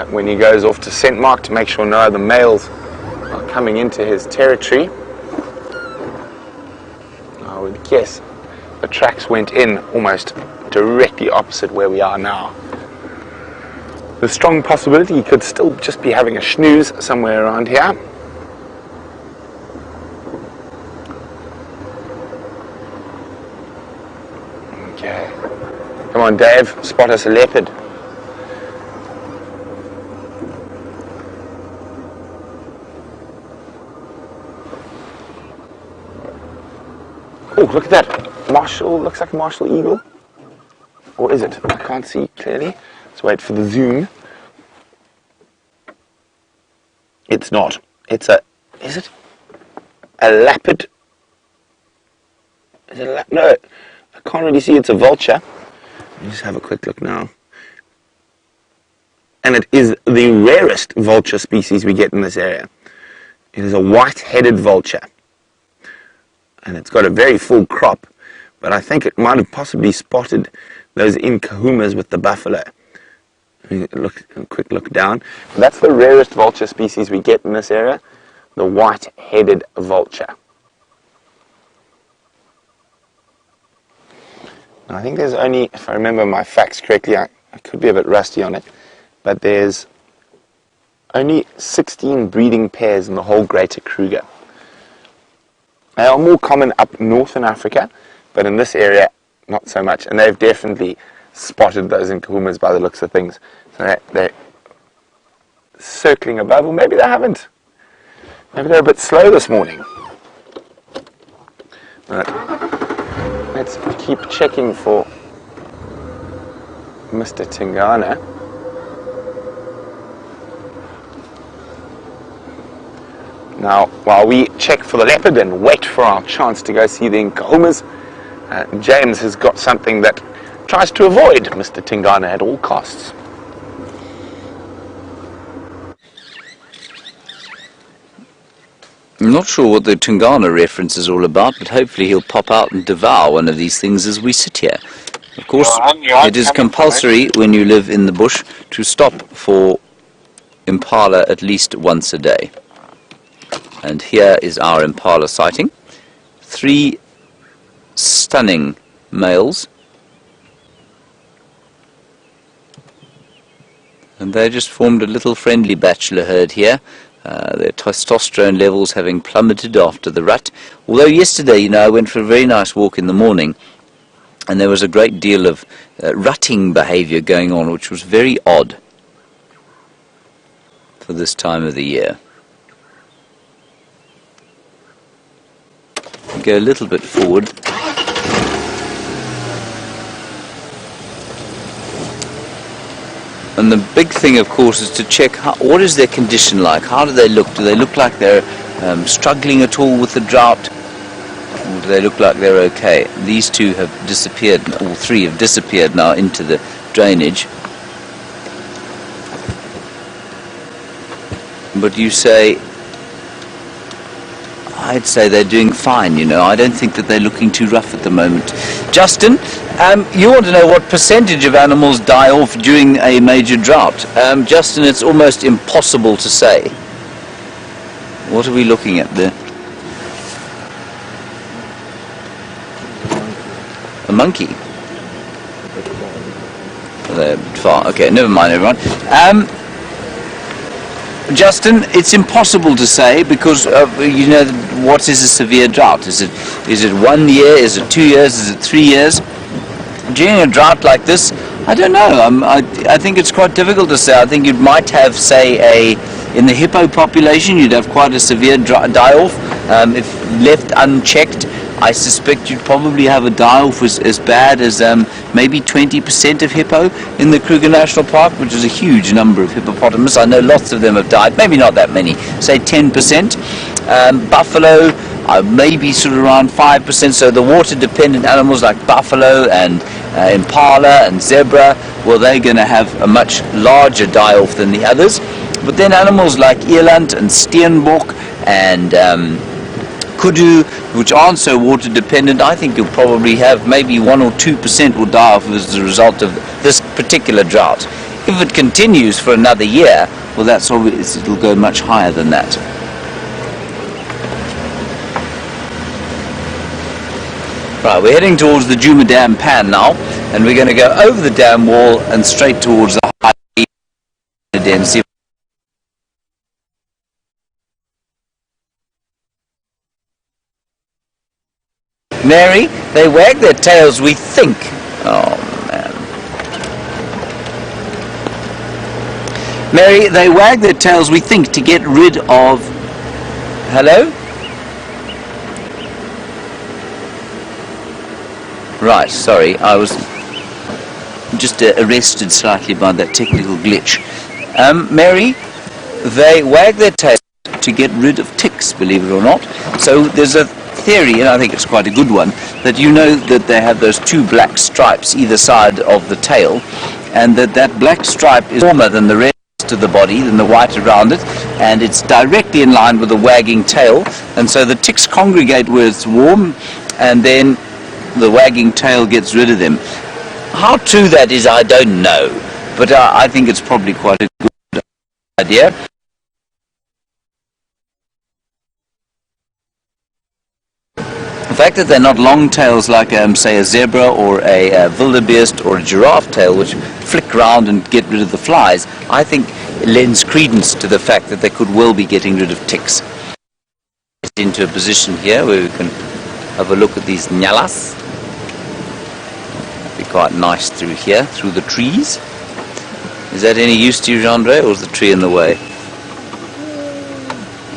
when he goes off to scent mark to make sure no other males are coming into his territory. I would guess the tracks went in almost directly opposite where we are now. There's a strong possibility he could still just be having a snooze somewhere around here. Okay. Come on, Dave, spot us a leopard. Oh, look at that. Marshall, looks like a Marshall eagle. Or is it? I can't see clearly. Let's wait for the zoom. It's not. It's a, is it? A leopard? Is it no, I can't really see. It's a vulture. Let me just have a quick look now. And it is the rarest vulture species we get in this area. It is a white-headed vulture. And it's got a very full crop. But I think it might have possibly spotted those inkahumas with the buffalo. Look, a quick look down. That's the rarest vulture species we get in this area, the white-headed vulture. Now, I think there's only, if I remember my facts correctly, I could be a bit rusty on it, but there's only 16 breeding pairs in the whole Greater Kruger. They are more common up north in Africa, but in this area, not so much. And they've definitely spotted those inkahumas by the looks of things. So they're circling above, or maybe they haven't. Maybe they're a bit slow this morning. But let's keep checking for Mr. Tingana. Now, while we check for the leopard and wait for our chance to go see the inkahumas, James has got something that tries to avoid Mr. Tingana at all costs. I'm not sure what the Tingana reference is all about, but hopefully he'll pop out and devour one of these things as we sit here. Of course, it is compulsory when you live in the bush to stop for impala at least once a day. And here is our impala sighting. 3 stunning males. And they just formed a little friendly bachelor herd here. Their testosterone levels having plummeted after the rut. Although yesterday, I went for a very nice walk in the morning, and there was a great deal of rutting behavior going on, which was very odd for this time of the year. Go a little bit forward. And the big thing, of course, is to check what is their condition like. How do they look? Do they look like they're struggling at all with the drought? Or do they look like they're okay? These two have disappeared, all 3 have disappeared now into the drainage. But you say, I'd say they're doing fine, you know. I don't think that they're looking too rough at the moment. Justin, you want to know what percentage of animals die off during a major drought. Justin, it's almost impossible to say. What are we looking at there? A monkey. They're far. Okay, never mind, everyone. Justin, it's impossible to say because you know what is a severe drought? Is it 1 year? Is it 2 years? Is it 3 years? During a drought like this, I don't know. I think it's quite difficult to say. I think you might have, say, in the hippo population, you'd have quite a severe die-off. If left unchecked, I suspect you'd probably have a die-off as bad as maybe 20% of hippo in the Kruger National Park, which is a huge number of hippopotamus. I know lots of them have died, maybe not that many, say 10%. Buffalo, maybe sort of around 5%. So the water-dependent animals like buffalo and impala and zebra, well, they're going to have a much larger die-off than the others. But then animals like eland and steenbok and kudu, which aren't so water dependent, I think you'll probably have maybe 1 or 2% will die off as a result of this particular drought. If it continues for another year, well, that's obvious, it'll go much higher than that. Right, we're heading towards the Djuma Dam pan now, and we're going to go over the dam wall and straight towards the high den. See. Mary, they wag their tails, we think. Oh, man. Mary, they wag their tails, we think, to get rid of... Hello? Right, sorry, I was just arrested slightly by that technical glitch. Mary, they wag their tails to get rid of ticks, believe it or not. So there's a theory, and I think it's quite a good one, that you know that they have those 2 black stripes either side of the tail, and that black stripe is warmer than the rest of the body, than the white around it, and it's directly in line with the wagging tail, and so the ticks congregate where it's warm, and then the wagging tail gets rid of them. How true that is, I don't know, but I think it's probably quite a good idea. The fact that they're not long tails like, say, a zebra or a wildebeest or a giraffe tail, which flick round and get rid of the flies, I think lends credence to the fact that they could well be getting rid of ticks. Get into a position here where we can have a look at these nyalas. It'd be quite nice through here, through the trees. Is that any use to you, Jean-Andre, or is the tree in the way?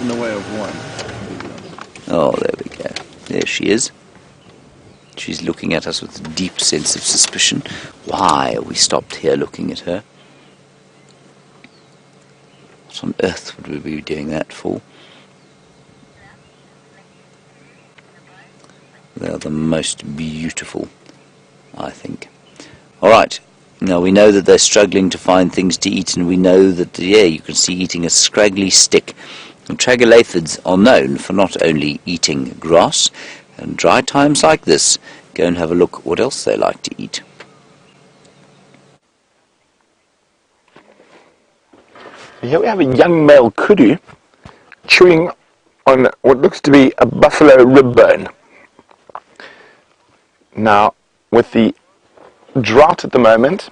In the way of one. Oh, there we go. There she is. She's looking at us with a deep sense of suspicion. Why are we stopped here looking at her? What on earth would we be doing that for? They are the most beautiful, I think. Alright, now we know that they're struggling to find things to eat, and we know that, yeah, you can see eating a scraggly stick. And troglodytes are known for not only eating grass, and dry times like this, go and have a look what else they like to eat. Here we have a young male kudu chewing on what looks to be a buffalo rib bone. Now, with the drought at the moment,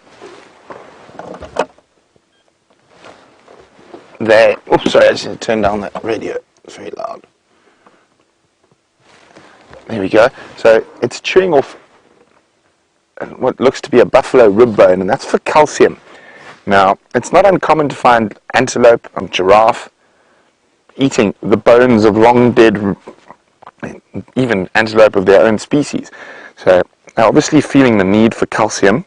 oops, sorry, I just need to turn down that radio. It's very loud. There we go. So it's chewing off what looks to be a buffalo rib bone, and that's for calcium. Now, it's not uncommon to find antelope and giraffe eating the bones of long dead, even antelope of their own species. So they're obviously feeling the need for calcium,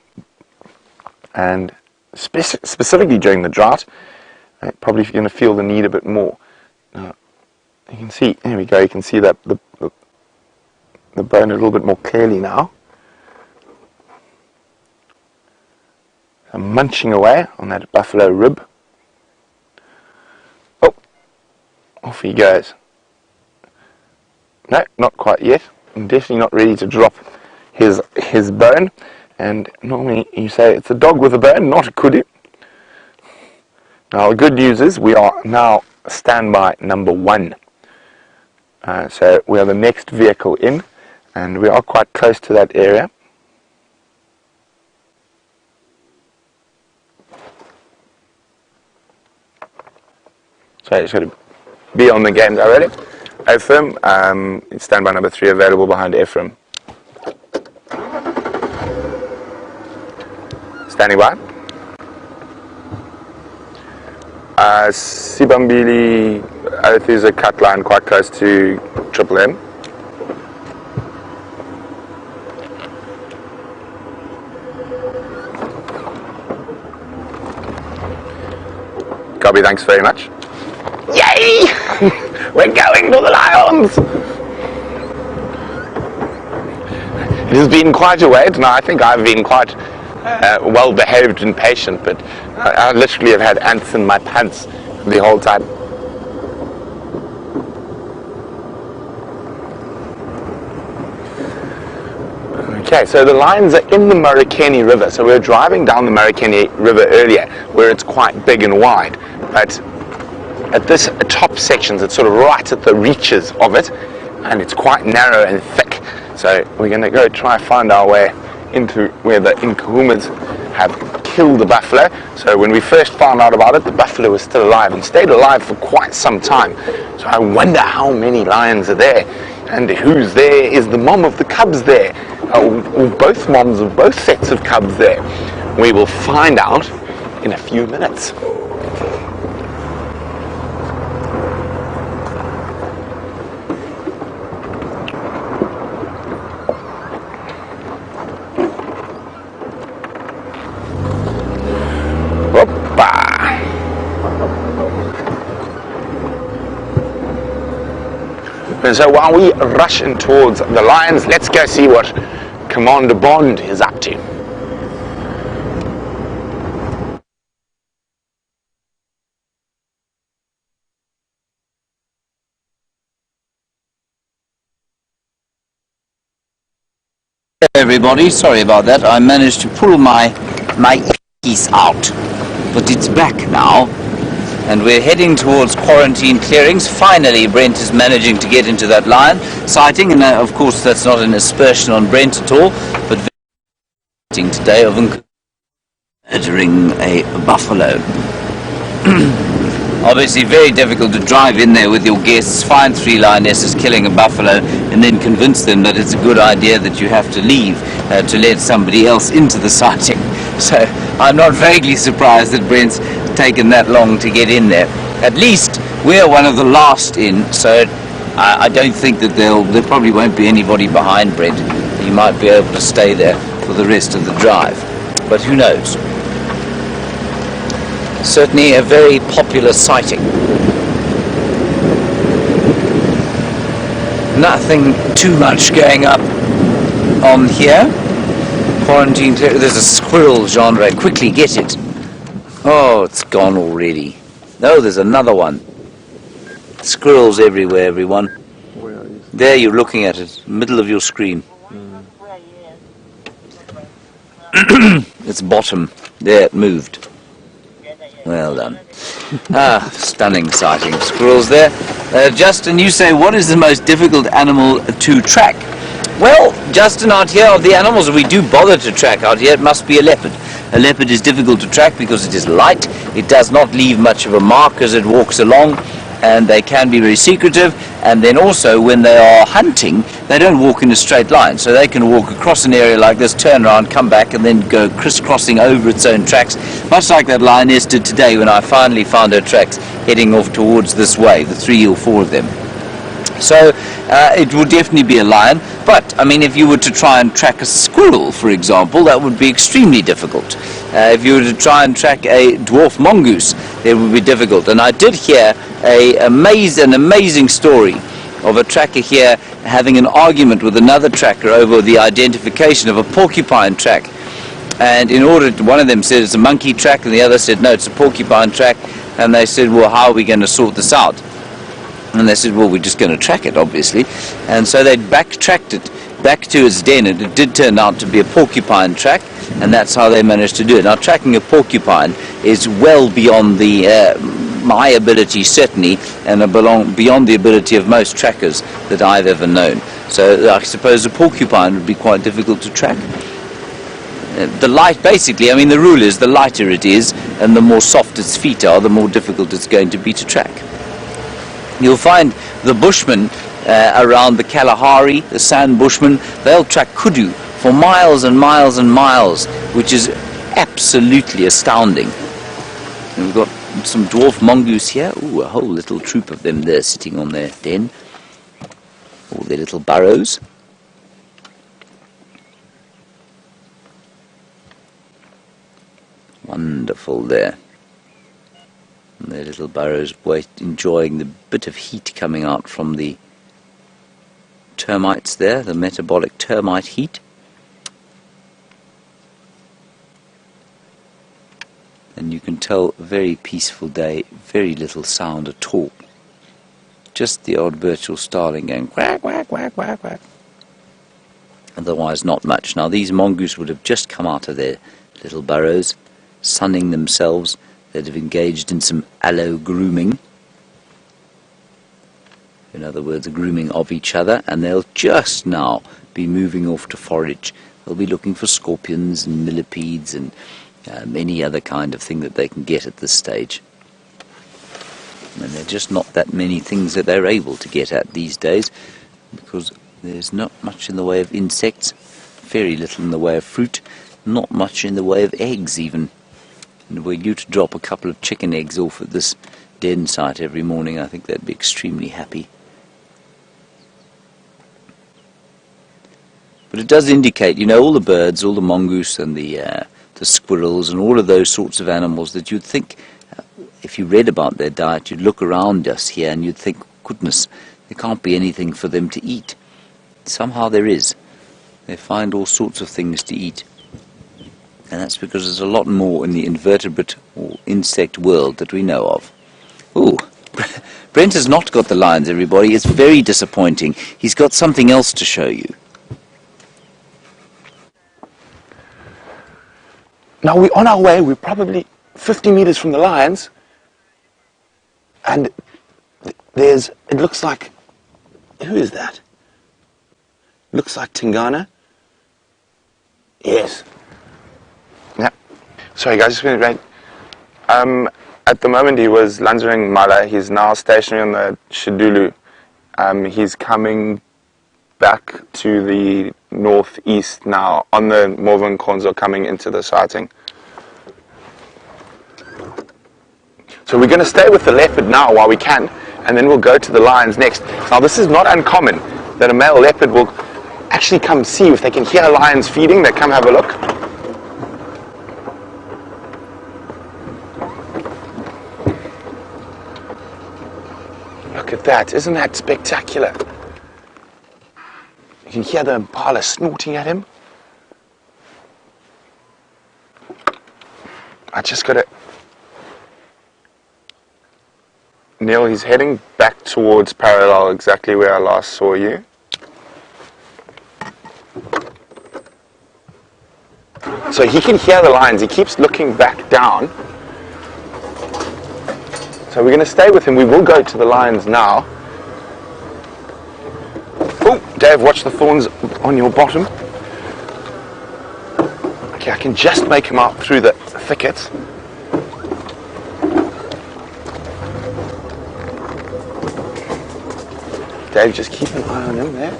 and specifically during the drought, they're probably going to feel the need a bit more. Now, you can see, there we go, you can see that the bone a little bit more clearly now. I'm munching away on that buffalo rib. Oh, off he goes. No, not quite yet. I'm definitely not ready to drop his bone. And normally you say it's a dog with a bone, not a kudu. Now the good news is we are now standby number 1. So we are the next vehicle in, and we are quite close to that area. So it's got to be on the games already. Ephraim, standby number 3 available behind Ephraim. Standing by. Sibambili, Arathusa cut line quite close to Triple M. Copy, thanks very much. Yay! We're going to the Lions! It has been quite a wait. Now I think I've been quite well behaved and patient, but I literally have had ants in my pants the whole time. Okay, so the lions are in the Marikeni River. So we were driving down the Marikeni River earlier, where it's quite big and wide, but at this top sections, it's sort of right at the reaches of it, and it's quite narrow and thick. So we're going to go try and find our way into where the Nkuhumas have killed the buffalo. So when we first found out about it, the buffalo was still alive and stayed alive for quite some time. So I wonder how many lions are there, and who's there. Is the mom of the cubs there? Or both moms of both sets of cubs there? We will find out in a few minutes. And so while we rush in towards the lions, let's go see what Commander Bond is up to. Everybody, sorry about that. I managed to pull my piece out, but it's back now. And we're heading towards quarantine clearings. Finally, Brent is managing to get into that lion sighting, and of course that's not an aspersion on Brent at all, but today of murdering a buffalo. Obviously very difficult to drive in there with your guests, find 3 lionesses killing a buffalo, and then convince them that it's a good idea that you have to leave to let somebody else into the sighting. So I'm not vaguely surprised that Brent's taken that long to get in there. At least we're one of the last in, so I don't think that there probably won't be anybody behind Brent. He might be able to stay there for the rest of the drive, but who knows. Certainly a very popular sighting. Nothing too much going up on here. Quarantine, there's a squirrel genre, quickly get it. Oh, it's gone already. No, there's another one. Squirrels everywhere, everyone. Where are you? There, you're looking at it, middle of your screen. It's bottom. There, it moved. Well done. Stunning sighting. Squirrels there. Justin, you say, what is the most difficult animal to track? Well, Justin, out here of the animals we do bother to track out here, it must be a leopard. A leopard is difficult to track because it is light. It does not leave much of a mark as it walks along, and they can be very secretive. And then also when they are hunting, they don't walk in a straight line, so they can walk across an area like this, turn around, come back, and then go crisscrossing over its own tracks, much like that lioness did today when I finally found her tracks heading off towards this way, the 3 or 4 of them. So it would definitely be a lion, but I mean, if you were to try and track a squirrel, for example, that would be extremely difficult. If you were to try and track a dwarf mongoose, it would be difficult. And I did hear an amazing story of a tracker here having an argument with another tracker over the identification of a porcupine track. And in order to, one of them said it's a monkey track, and the other said no, it's a porcupine track. And they said, well, how are we going to sort this out? And they said, well, we're just going to track it, obviously. And so they backtracked it back to its den, and it did turn out to be a porcupine track, and that's how they managed to do it. Now, tracking a porcupine is well beyond my ability, certainly, and beyond the ability of most trackers that I've ever known. So I suppose a porcupine would be quite difficult to track. Basically, I mean, the rule is the lighter it is and the more soft its feet are, the more difficult it's going to be to track. You'll find the bushmen around the Kalahari, the sand bushmen, they'll track kudu for miles and miles and miles, which is absolutely astounding. And we've got some dwarf mongoose here. Ooh, a whole little troop of them there sitting on their den, all their little burrows. Wonderful there. And their little burrows, enjoying the bit of heat coming out from the termites there, the metabolic termite heat. And you can tell, a very peaceful day, very little sound at all. Just the odd virtual starling going quack, quack, quack, quack, quack. Otherwise not much. Now these mongoose would have just come out of their little burrows, sunning themselves. They'd have engaged in some allo grooming. In other words, a grooming of each other, and they'll just now be moving off to forage. They'll be looking for scorpions and millipedes and any other kind of thing that they can get at this stage. And there are just not that many things that they're able to get at these days, because there's not much in the way of insects, very little in the way of fruit, not much in the way of eggs even. And were you to drop a couple of chicken eggs off at this den site every morning, I think they'd be extremely happy. But it does indicate, you know, all the birds, all the mongoose and the squirrels and all of those sorts of animals that you'd think, if you read about their diet, you'd look around us here and you'd think, goodness, there can't be anything for them to eat. Somehow there is. They find all sorts of things to eat. And that's because there's a lot more in the invertebrate or insect world that we know of. Ooh, Brent has not got the lions, everybody. It's very disappointing. He's got something else to show you. Now we're on our way, we're probably 50 meters from the lions, and it looks like, who is that? Looks like Tingana. Yes. Yeah. Sorry guys, just going to wait. At the moment he was Lanzering Mala, he's now stationary on the Shidulu. He's coming back to the northeast now on the Morven Konzo, coming into the sighting. So we're going to stay with the leopard now while we can, and then we'll go to the lions next. Now this is not uncommon that a male leopard will actually come see if they can hear lions feeding. They come have a look. Look at that, isn't that spectacular? You can hear the impala snorting at him. I just got to... Neil, he's heading back towards parallel, exactly where I last saw you. So he can hear the lions, he keeps looking back down. So we're going to stay with him, we will go to the lions now. Oh, Dave, watch the thorns on your bottom. Okay, I can just make him out through the thickets. Dave, just keep an eye on him there.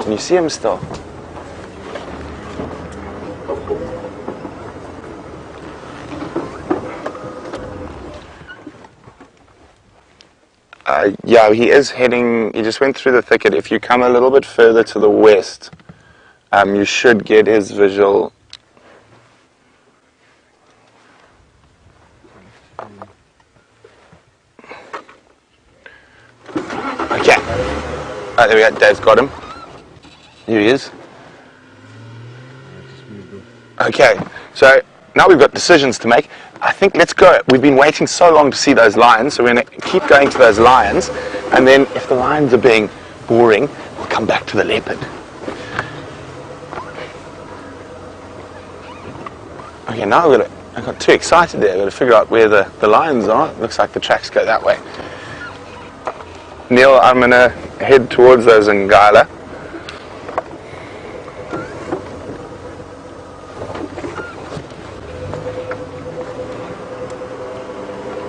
Can you see him still? Yeah, he is heading, he just went through the thicket. If you come a little bit further to the west, you should get his visual. Okay. Right, there we go, Dave's got him. Here he is. Okay, so now we've got decisions to make. I think let's go. We've been waiting so long to see those lions, so we're going to keep going to those lions. And then if the lions are being boring, we'll come back to the leopard. Okay, now I got too excited there. I've got to figure out where the lions are. It looks like the tracks go that way. Neil, I'm going to head towards those Ngala.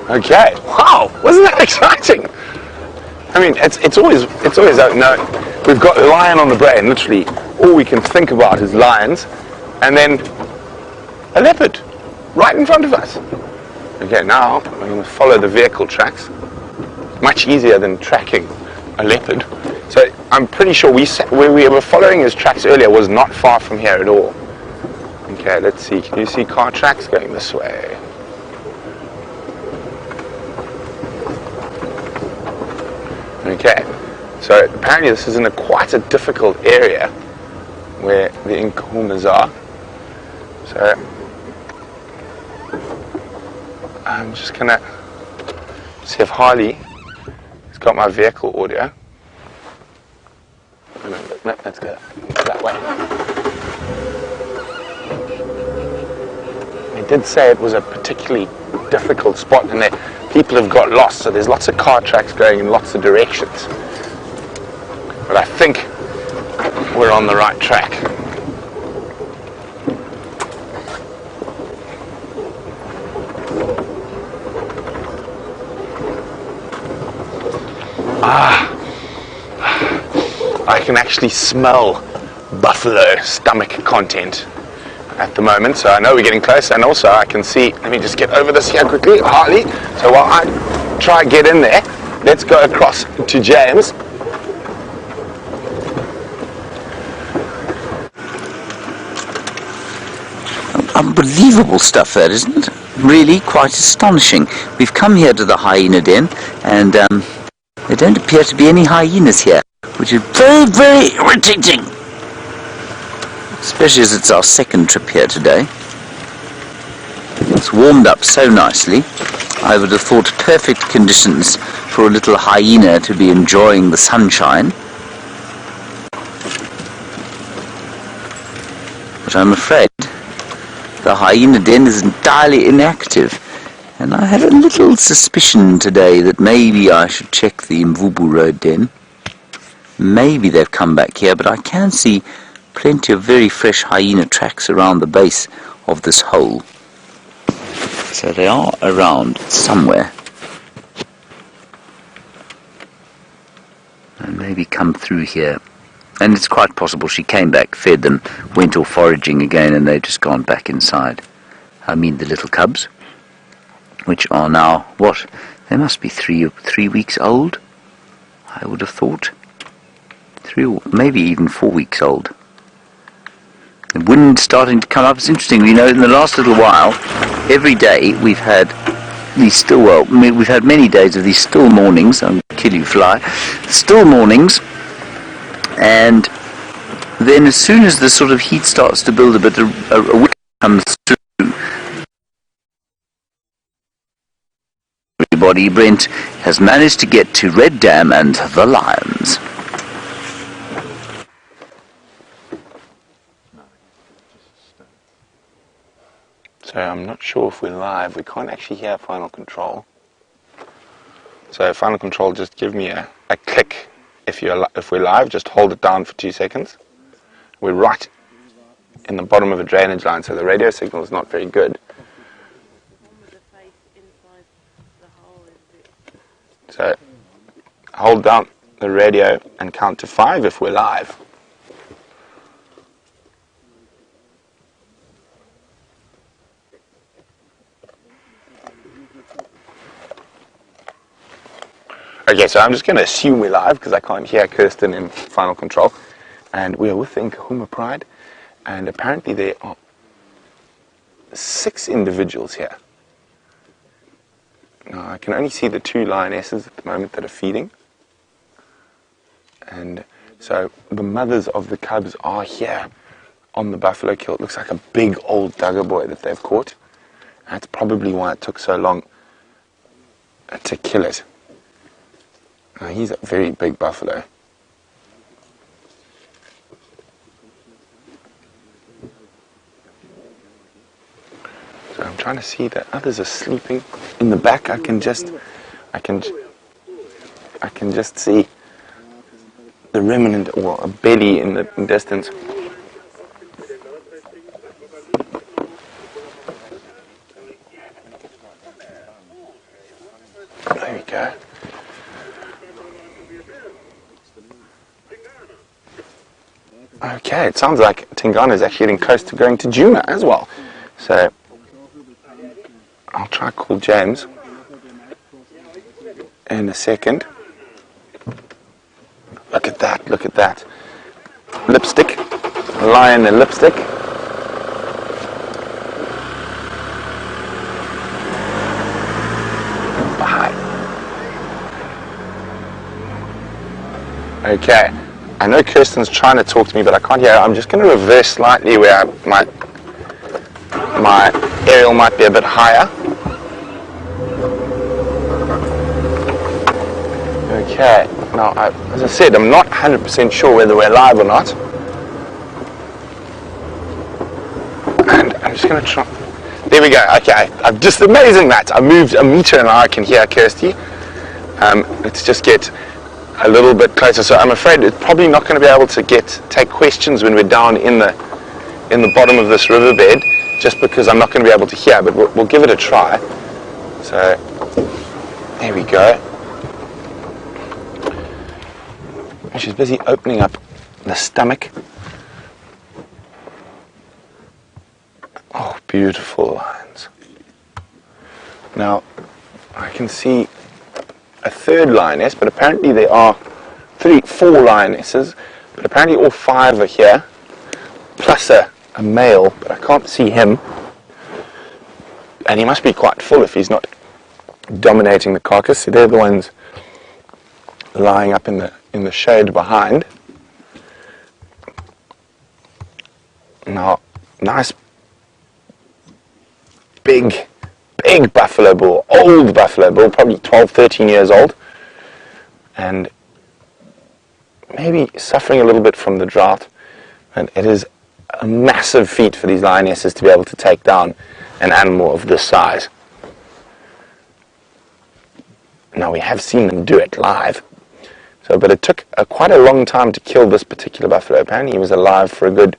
Okay, wow, wasn't that exciting? I mean, it's always no, we've got a lion on the brain, literally all we can think about is lions, and then a leopard right in front of us. Okay, now we're going to follow the vehicle tracks. Much easier than tracking a leopard. So I'm pretty sure where we were following his tracks earlier was not far from here at all. Okay, let's see, can you see car tracks going this way? Okay, so apparently this is in quite a difficult area where the Nkuhumas are. So I'm just going to see if Harley has got my vehicle audio. No, let's go that way. They did say it was a particularly difficult spot and that people have got lost, so there's lots of car tracks going in lots of directions. But I think we're on the right track. I can actually smell buffalo stomach content at the moment, so I know we're getting close, and also I can see, let me just get over this here quickly, Harley, so while I try and get in there, let's go across to James. Unbelievable stuff that, isn't it? Really quite astonishing. We've come here to the hyena den, and there don't appear to be any hyenas here, which is very, very irritating. Especially as it's our second trip here today. It's warmed up so nicely. I would have thought perfect conditions for a little hyena to be enjoying the sunshine. But I'm afraid the hyena den is entirely inactive. And I have a little suspicion today that maybe I should check the Mvubu Road den. Maybe they've come back here, but I can see plenty of very fresh hyena tracks around the base of this hole. So they are around somewhere. And maybe come through here. And it's quite possible she came back, fed them, went off foraging again, and they've just gone back inside. I mean the little cubs, which are now, what? They must be three weeks old, I would have thought. 3 or maybe even 4 weeks old. The wind's starting to come up. It's interesting, you know, in the last little while, every day we've had these we've had many days of these still mornings. I'm going to kill you, fly. Still mornings, and then as soon as the sort of heat starts to build a bit, a wind comes through. Everybody, Brent has managed to get to Red Dam and the lions. So I'm not sure if we're live. We can't actually hear Final Control. So Final Control, just give me a click if we're live. Just hold it down for 2 seconds. We're right in the bottom of a drainage line, so the radio signal is not very good. So hold down the radio and count to 5 if we're live. Okay, so I'm just going to assume we're live because I can't hear Kirsten in Final Control. And we are with the Nkuhuma Pride, and apparently there are 6 individuals here. Now, I can only see the 2 lionesses at the moment that are feeding. And so the mothers of the cubs are here on the buffalo kill. It looks like a big old dugger boy that they've caught. That's probably why it took so long to kill it. Now, he's a very big buffalo. So I'm trying to see that others are sleeping in the back. I can just see the remnant, or a belly in the distance. There we go. Okay, it sounds like Tingana is actually getting close to going to Djuma as well. So I'll try to call James in a second. Look at that, look at that. Lipstick, lion and lipstick. Okay, I know Kirsten's trying to talk to me, but I can't hear her. I'm just going to reverse slightly where my aerial might be a bit higher. Okay, now, as I said, I'm not 100% sure whether we're live or not. And I'm just going to try. There we go, okay. I'm just amazing that. I moved a meter and now I can hear Kirsty. Let's just get a little bit closer. So I'm afraid it's probably not going to be able to take questions when we're down in the bottom of this riverbed, just because I'm not going to be able to hear, but we'll give it a try. So there we go. She's busy opening up the stomach. Oh, beautiful lines. Now I can see a third lioness, but apparently there are 4 lionesses, but apparently all 5 are here, plus a male, but I can't see him, and he must be quite full if he's not dominating the carcass. So they're the ones lying up in the shade behind. Now, nice big buffalo bull, old buffalo bull, probably 12, 13 years old, and maybe suffering a little bit from the drought. And it is a massive feat for these lionesses to be able to take down an animal of this size. Now, we have seen them do it live, but it took quite a long time to kill this particular buffalo. Apparently he was alive for a good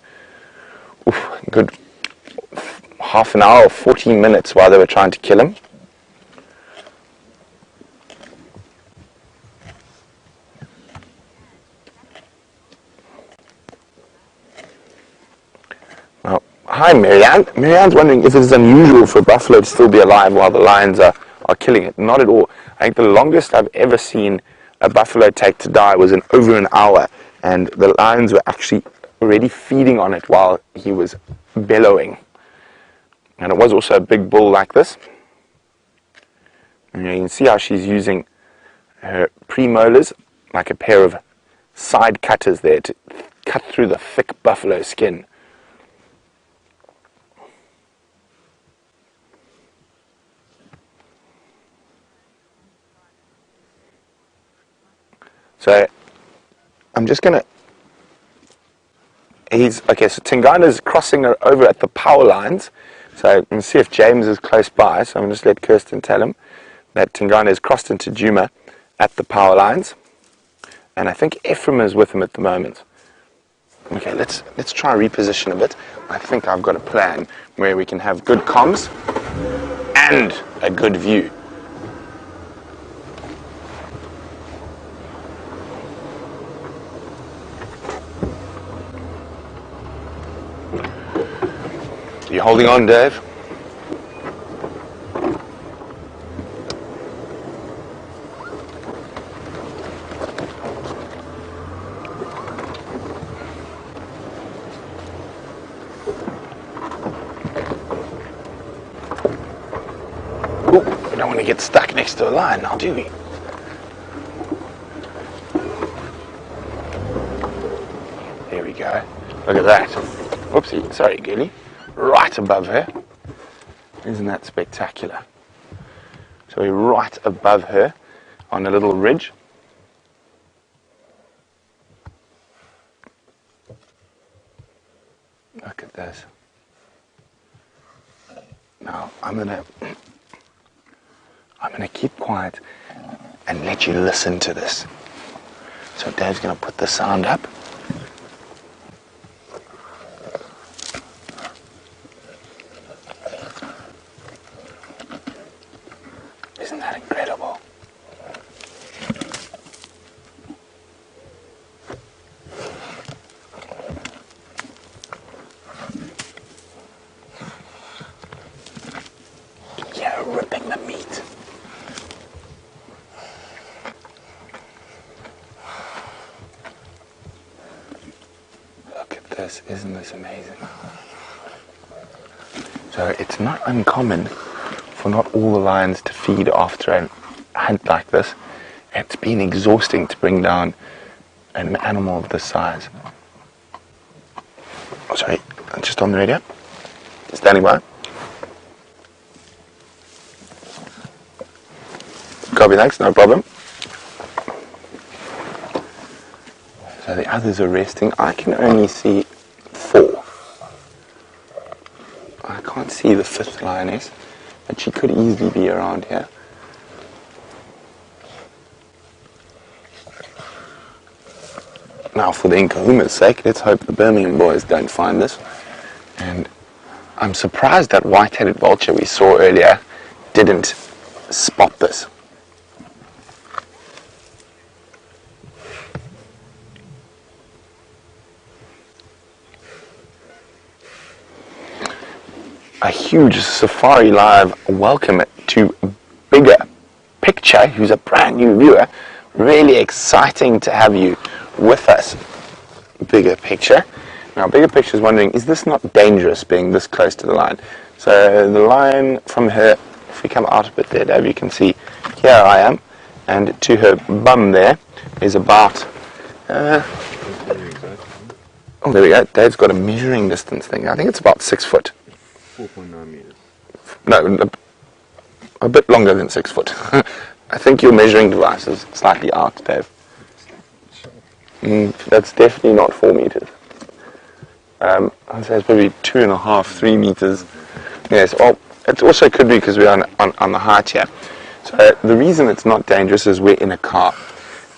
half an hour or 14 minutes while they were trying to kill him. Well, hi Marianne. Marianne's wondering if it is unusual for a buffalo to still be alive while the lions are killing it. Not at all. I think the longest I've ever seen a buffalo take to die was over an hour, and the lions were actually already feeding on it while he was bellowing. And it was also a big bull like this. And you can see how she's using her premolars like a pair of side cutters there to cut through the thick buffalo skin. So I'm just going to... Okay, so Tingana's crossing her over at the power lines. So let's see if James is close by. So I'm going to just let Kirsten tell him that Tingana has crossed into Djuma at the power lines. And I think Ephraim is with him at the moment. Okay, let's try and reposition a bit. I think I've got a plan where we can have good comms and a good view. You holding on, Dave? Ooh, we don't want to get stuck next to a lion now, do we? There we go. Look at that. Whoopsie, sorry, Gilly. Right above her. Isn't that spectacular? So we're right above her on a little ridge. this. Now I'm gonna keep quiet and let you listen to this. So Dave's gonna put the sound up. Isn't that incredible? Yeah, ripping the meat. Look at this, isn't this amazing? So it's not uncommon for not all the lions to feed after a hunt like this. It's been exhausting to bring down an animal of this size. Oh, sorry, just on the radio. Standing by. Copy, thanks, no problem. So the others are resting. I can only see 4. I can't see the 5th lioness, but she could easily be around here. Now, for the Nkahuma's sake, let's hope the Birmingham boys don't find this. And I'm surprised that white-headed vulture we saw earlier didn't spot this. A huge Safari Live welcome to Bigger Picture, who's a brand new viewer. Really exciting to have you with us, Bigger Picture. Now, Bigger Picture is wondering, is this not dangerous being this close to the lion? So the lion from her, if we come out a bit there, Dave, you can see here I am, and to her bum there is about, oh, there we go, Dave's got a measuring distance thing. I think it's about 6 foot. 4.9 meters. No, a bit longer than 6 foot. I think your measuring device is slightly out, Dave. That's definitely not 4 meters. I'd say it's probably 2.5, 3 meters. Yes, well, it also could be because we're on the height here. So the reason it's not dangerous is we're in a car.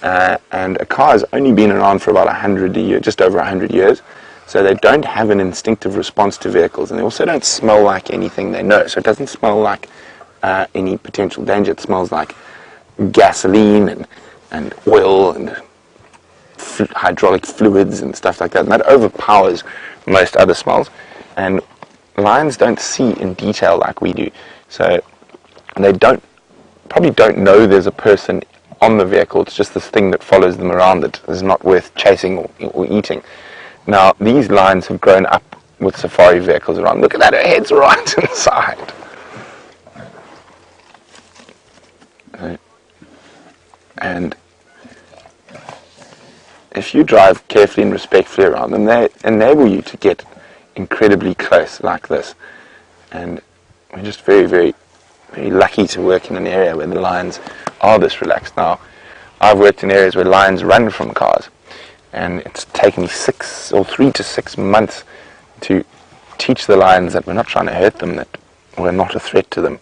And a car has only been around for about 100 a year, just over 100 years. So they don't have an instinctive response to vehicles, and they also don't smell like anything they know. So it doesn't smell like any potential danger. It smells like gasoline and oil and hydraulic fluids and stuff like that. And that overpowers most other smells. And lions don't see in detail like we do. So they probably don't know there's a person on the vehicle. It's just this thing that follows them around that is not worth chasing or eating. Now, these lions have grown up with safari vehicles around. Look at that, her head's right inside. And if you drive carefully and respectfully around them, they enable you to get incredibly close like this. And we're just very, very, very lucky to work in an area where the lions are this relaxed. Now, I've worked in areas where lions run from cars. And it's taken me 3 to 6 months to teach the lions that we're not trying to hurt them, that we're not a threat to them.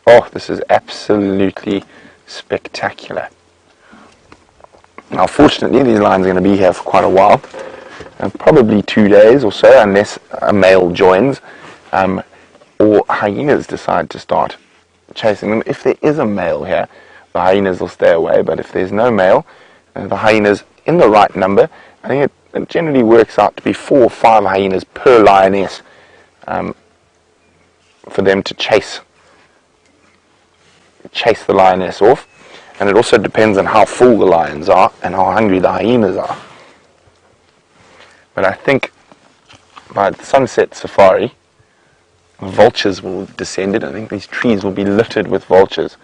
Oh, this is absolutely spectacular. Now, fortunately, these lions are going to be here for quite a while, probably 2 days or so, unless a male joins, or hyenas decide to start chasing them. If there is a male here, the hyenas will stay away, but if there's no male, the hyenas in the right number, I think it generally works out to be 4 or 5 hyenas per lioness for them to chase the lioness off. And it also depends on how full the lions are and how hungry the hyenas are. But I think by the sunset safari, vultures will have descended. I think these trees will be littered with vultures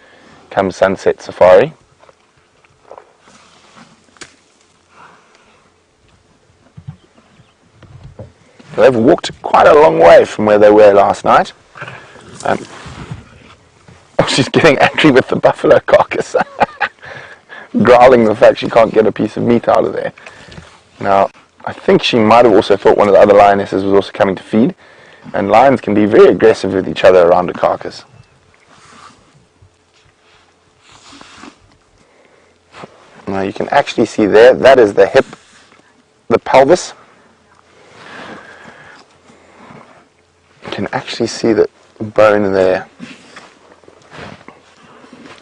come sunset safari. So they've walked quite a long way from where they were last night. She's getting angry with the buffalo carcass, growling the fact she can't get a piece of meat out of there. Now, I think she might have also thought one of the other lionesses was also coming to feed, and lions can be very aggressive with each other around a carcass. Now you can actually see there, that is the hip, the pelvis. You can actually see the bone there.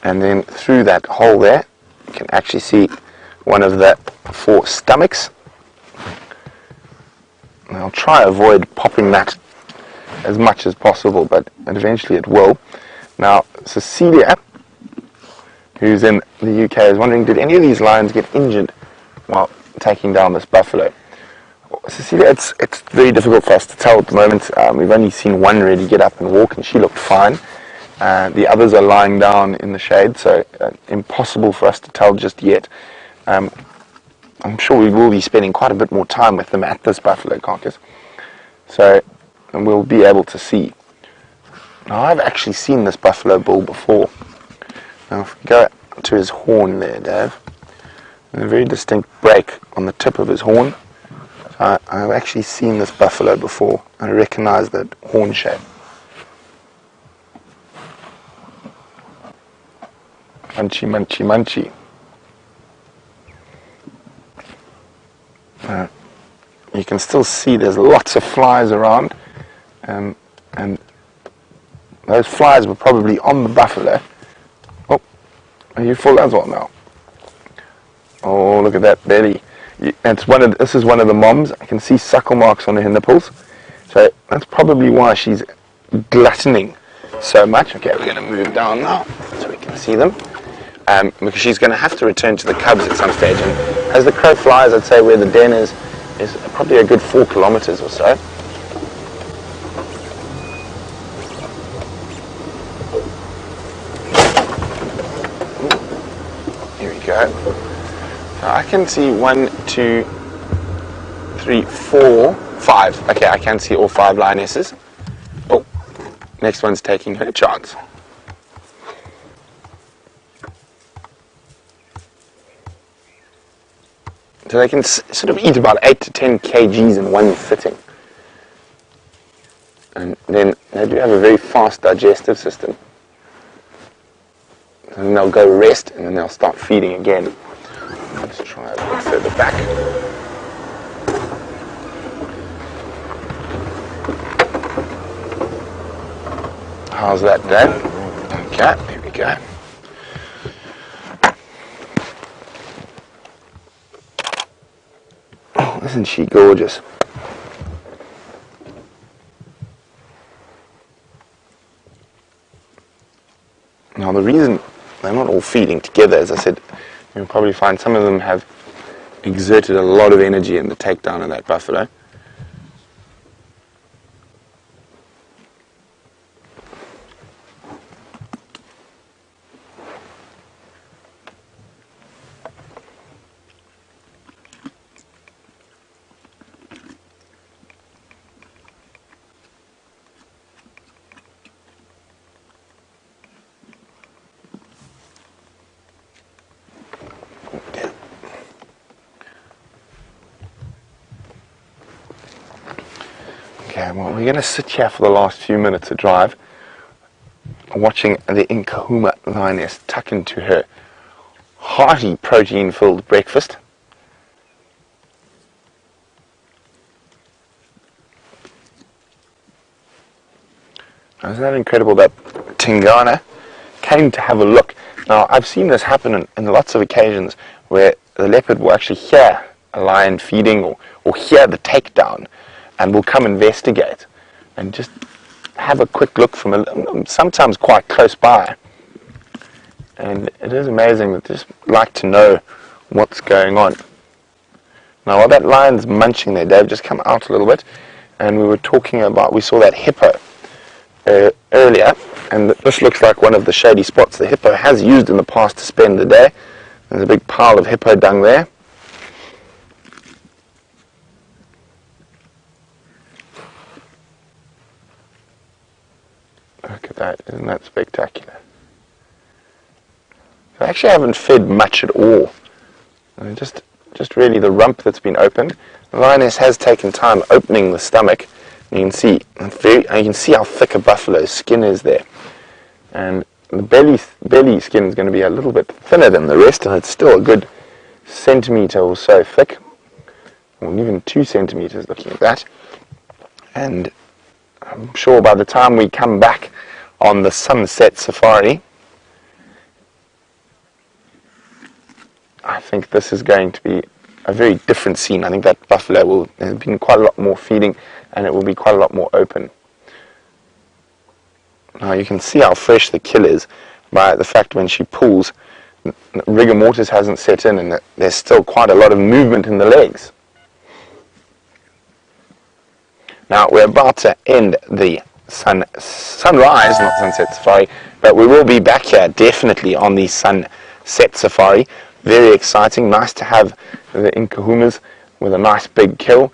And then through that hole there, you can actually see one of the 4 stomachs. And I'll try to avoid popping that as much as possible, but eventually it will. Now, Cecilia, who's in the UK, is wondering, did any of these lions get injured while taking down this buffalo? Cecilia, it's very difficult for us to tell at the moment. We've only seen one really get up and walk, and she looked fine. The others are lying down in the shade, so impossible for us to tell just yet. I'm sure we will be spending quite a bit more time with them at this buffalo carcass, so and we'll be able to see. Now, I've actually seen this buffalo bull before. Now, if we go to his horn there, Dave, there's a very distinct break on the tip of his horn. I've actually seen this buffalo before. I recognize that horn shape. Munchy, munchy, munchy. You can still see there's lots of flies around, and those flies were probably on the buffalo. Oh, are you full as well now? Oh, look at that belly. This is one of the moms. I can see suckle marks on her nipples, so that's probably why she's gluttoning so much. Okay, we're going to move down now so we can see them. Because she's going to have to return to the cubs at some stage, and as the crow flies, I'd say where the den is probably a good 4 kilometers or so. Here we go. Now I can see 1, 2, 3, 4, 5. Okay, I can see all 5 lionesses. Oh, next one's taking her chance. So they can sort of eat about 8 to 10 kgs in one sitting. And then they do have a very fast digestive system. And then they'll go rest, and then they'll start feeding again. Let's try a bit further back. How's that, Dave? Okay, there we go. Isn't she gorgeous? Now the reason they're not all feeding together, as I said, you'll probably find some of them have exerted a lot of energy in the takedown of that buffalo. Okay, well, we're going to sit here for the last few minutes of drive, watching the Nkahuma lioness tuck into her hearty protein-filled breakfast. Isn't that incredible that Tingana came to have a look? Now, I've seen this happen in lots of occasions where the leopard will actually hear a lion feeding or hear the takedown and will come investigate and just have a quick look from sometimes quite close by. And it is amazing that they just like to know what's going on. Now, while that lion's munching there, Dave, just come out a little bit, and we saw that hippo earlier, and this looks like one of the shady spots the hippo has used in the past to spend the day. There's a big pile of hippo dung there. Look at that, isn't that spectacular? I actually haven't fed much at all. I just just really the rump that's been opened. The lioness has taken time opening the stomach. You can see how thick a buffalo's skin is there, and the belly skin is going to be a little bit thinner than the rest, and it's still a good centimetre or so thick, or even 2 centimetres looking at that. And I'm sure by the time we come back on the sunset safari, I think this is going to be a very different scene. I think that buffalo will have been quite a lot more feeding, and it will be quite a lot more open. Now you can see how fresh the kill is by the fact when she pulls, rigor mortis hasn't set in, and there's still quite a lot of movement in the legs. Now we're about to end the sunrise, not sunset safari, but we will be back here definitely on the sunset safari. Very exciting, nice to have the Nkuhumas with a nice big kill.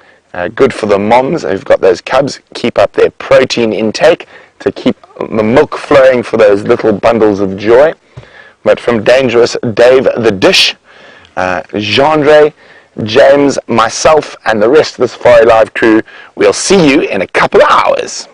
Good for the moms who've got those cubs, keep up their protein intake to keep the milk flowing for those little bundles of joy. But from Dangerous Dave the Dish, Genre, James, myself, and the rest of the Safari Live crew, we'll see you in a couple of hours.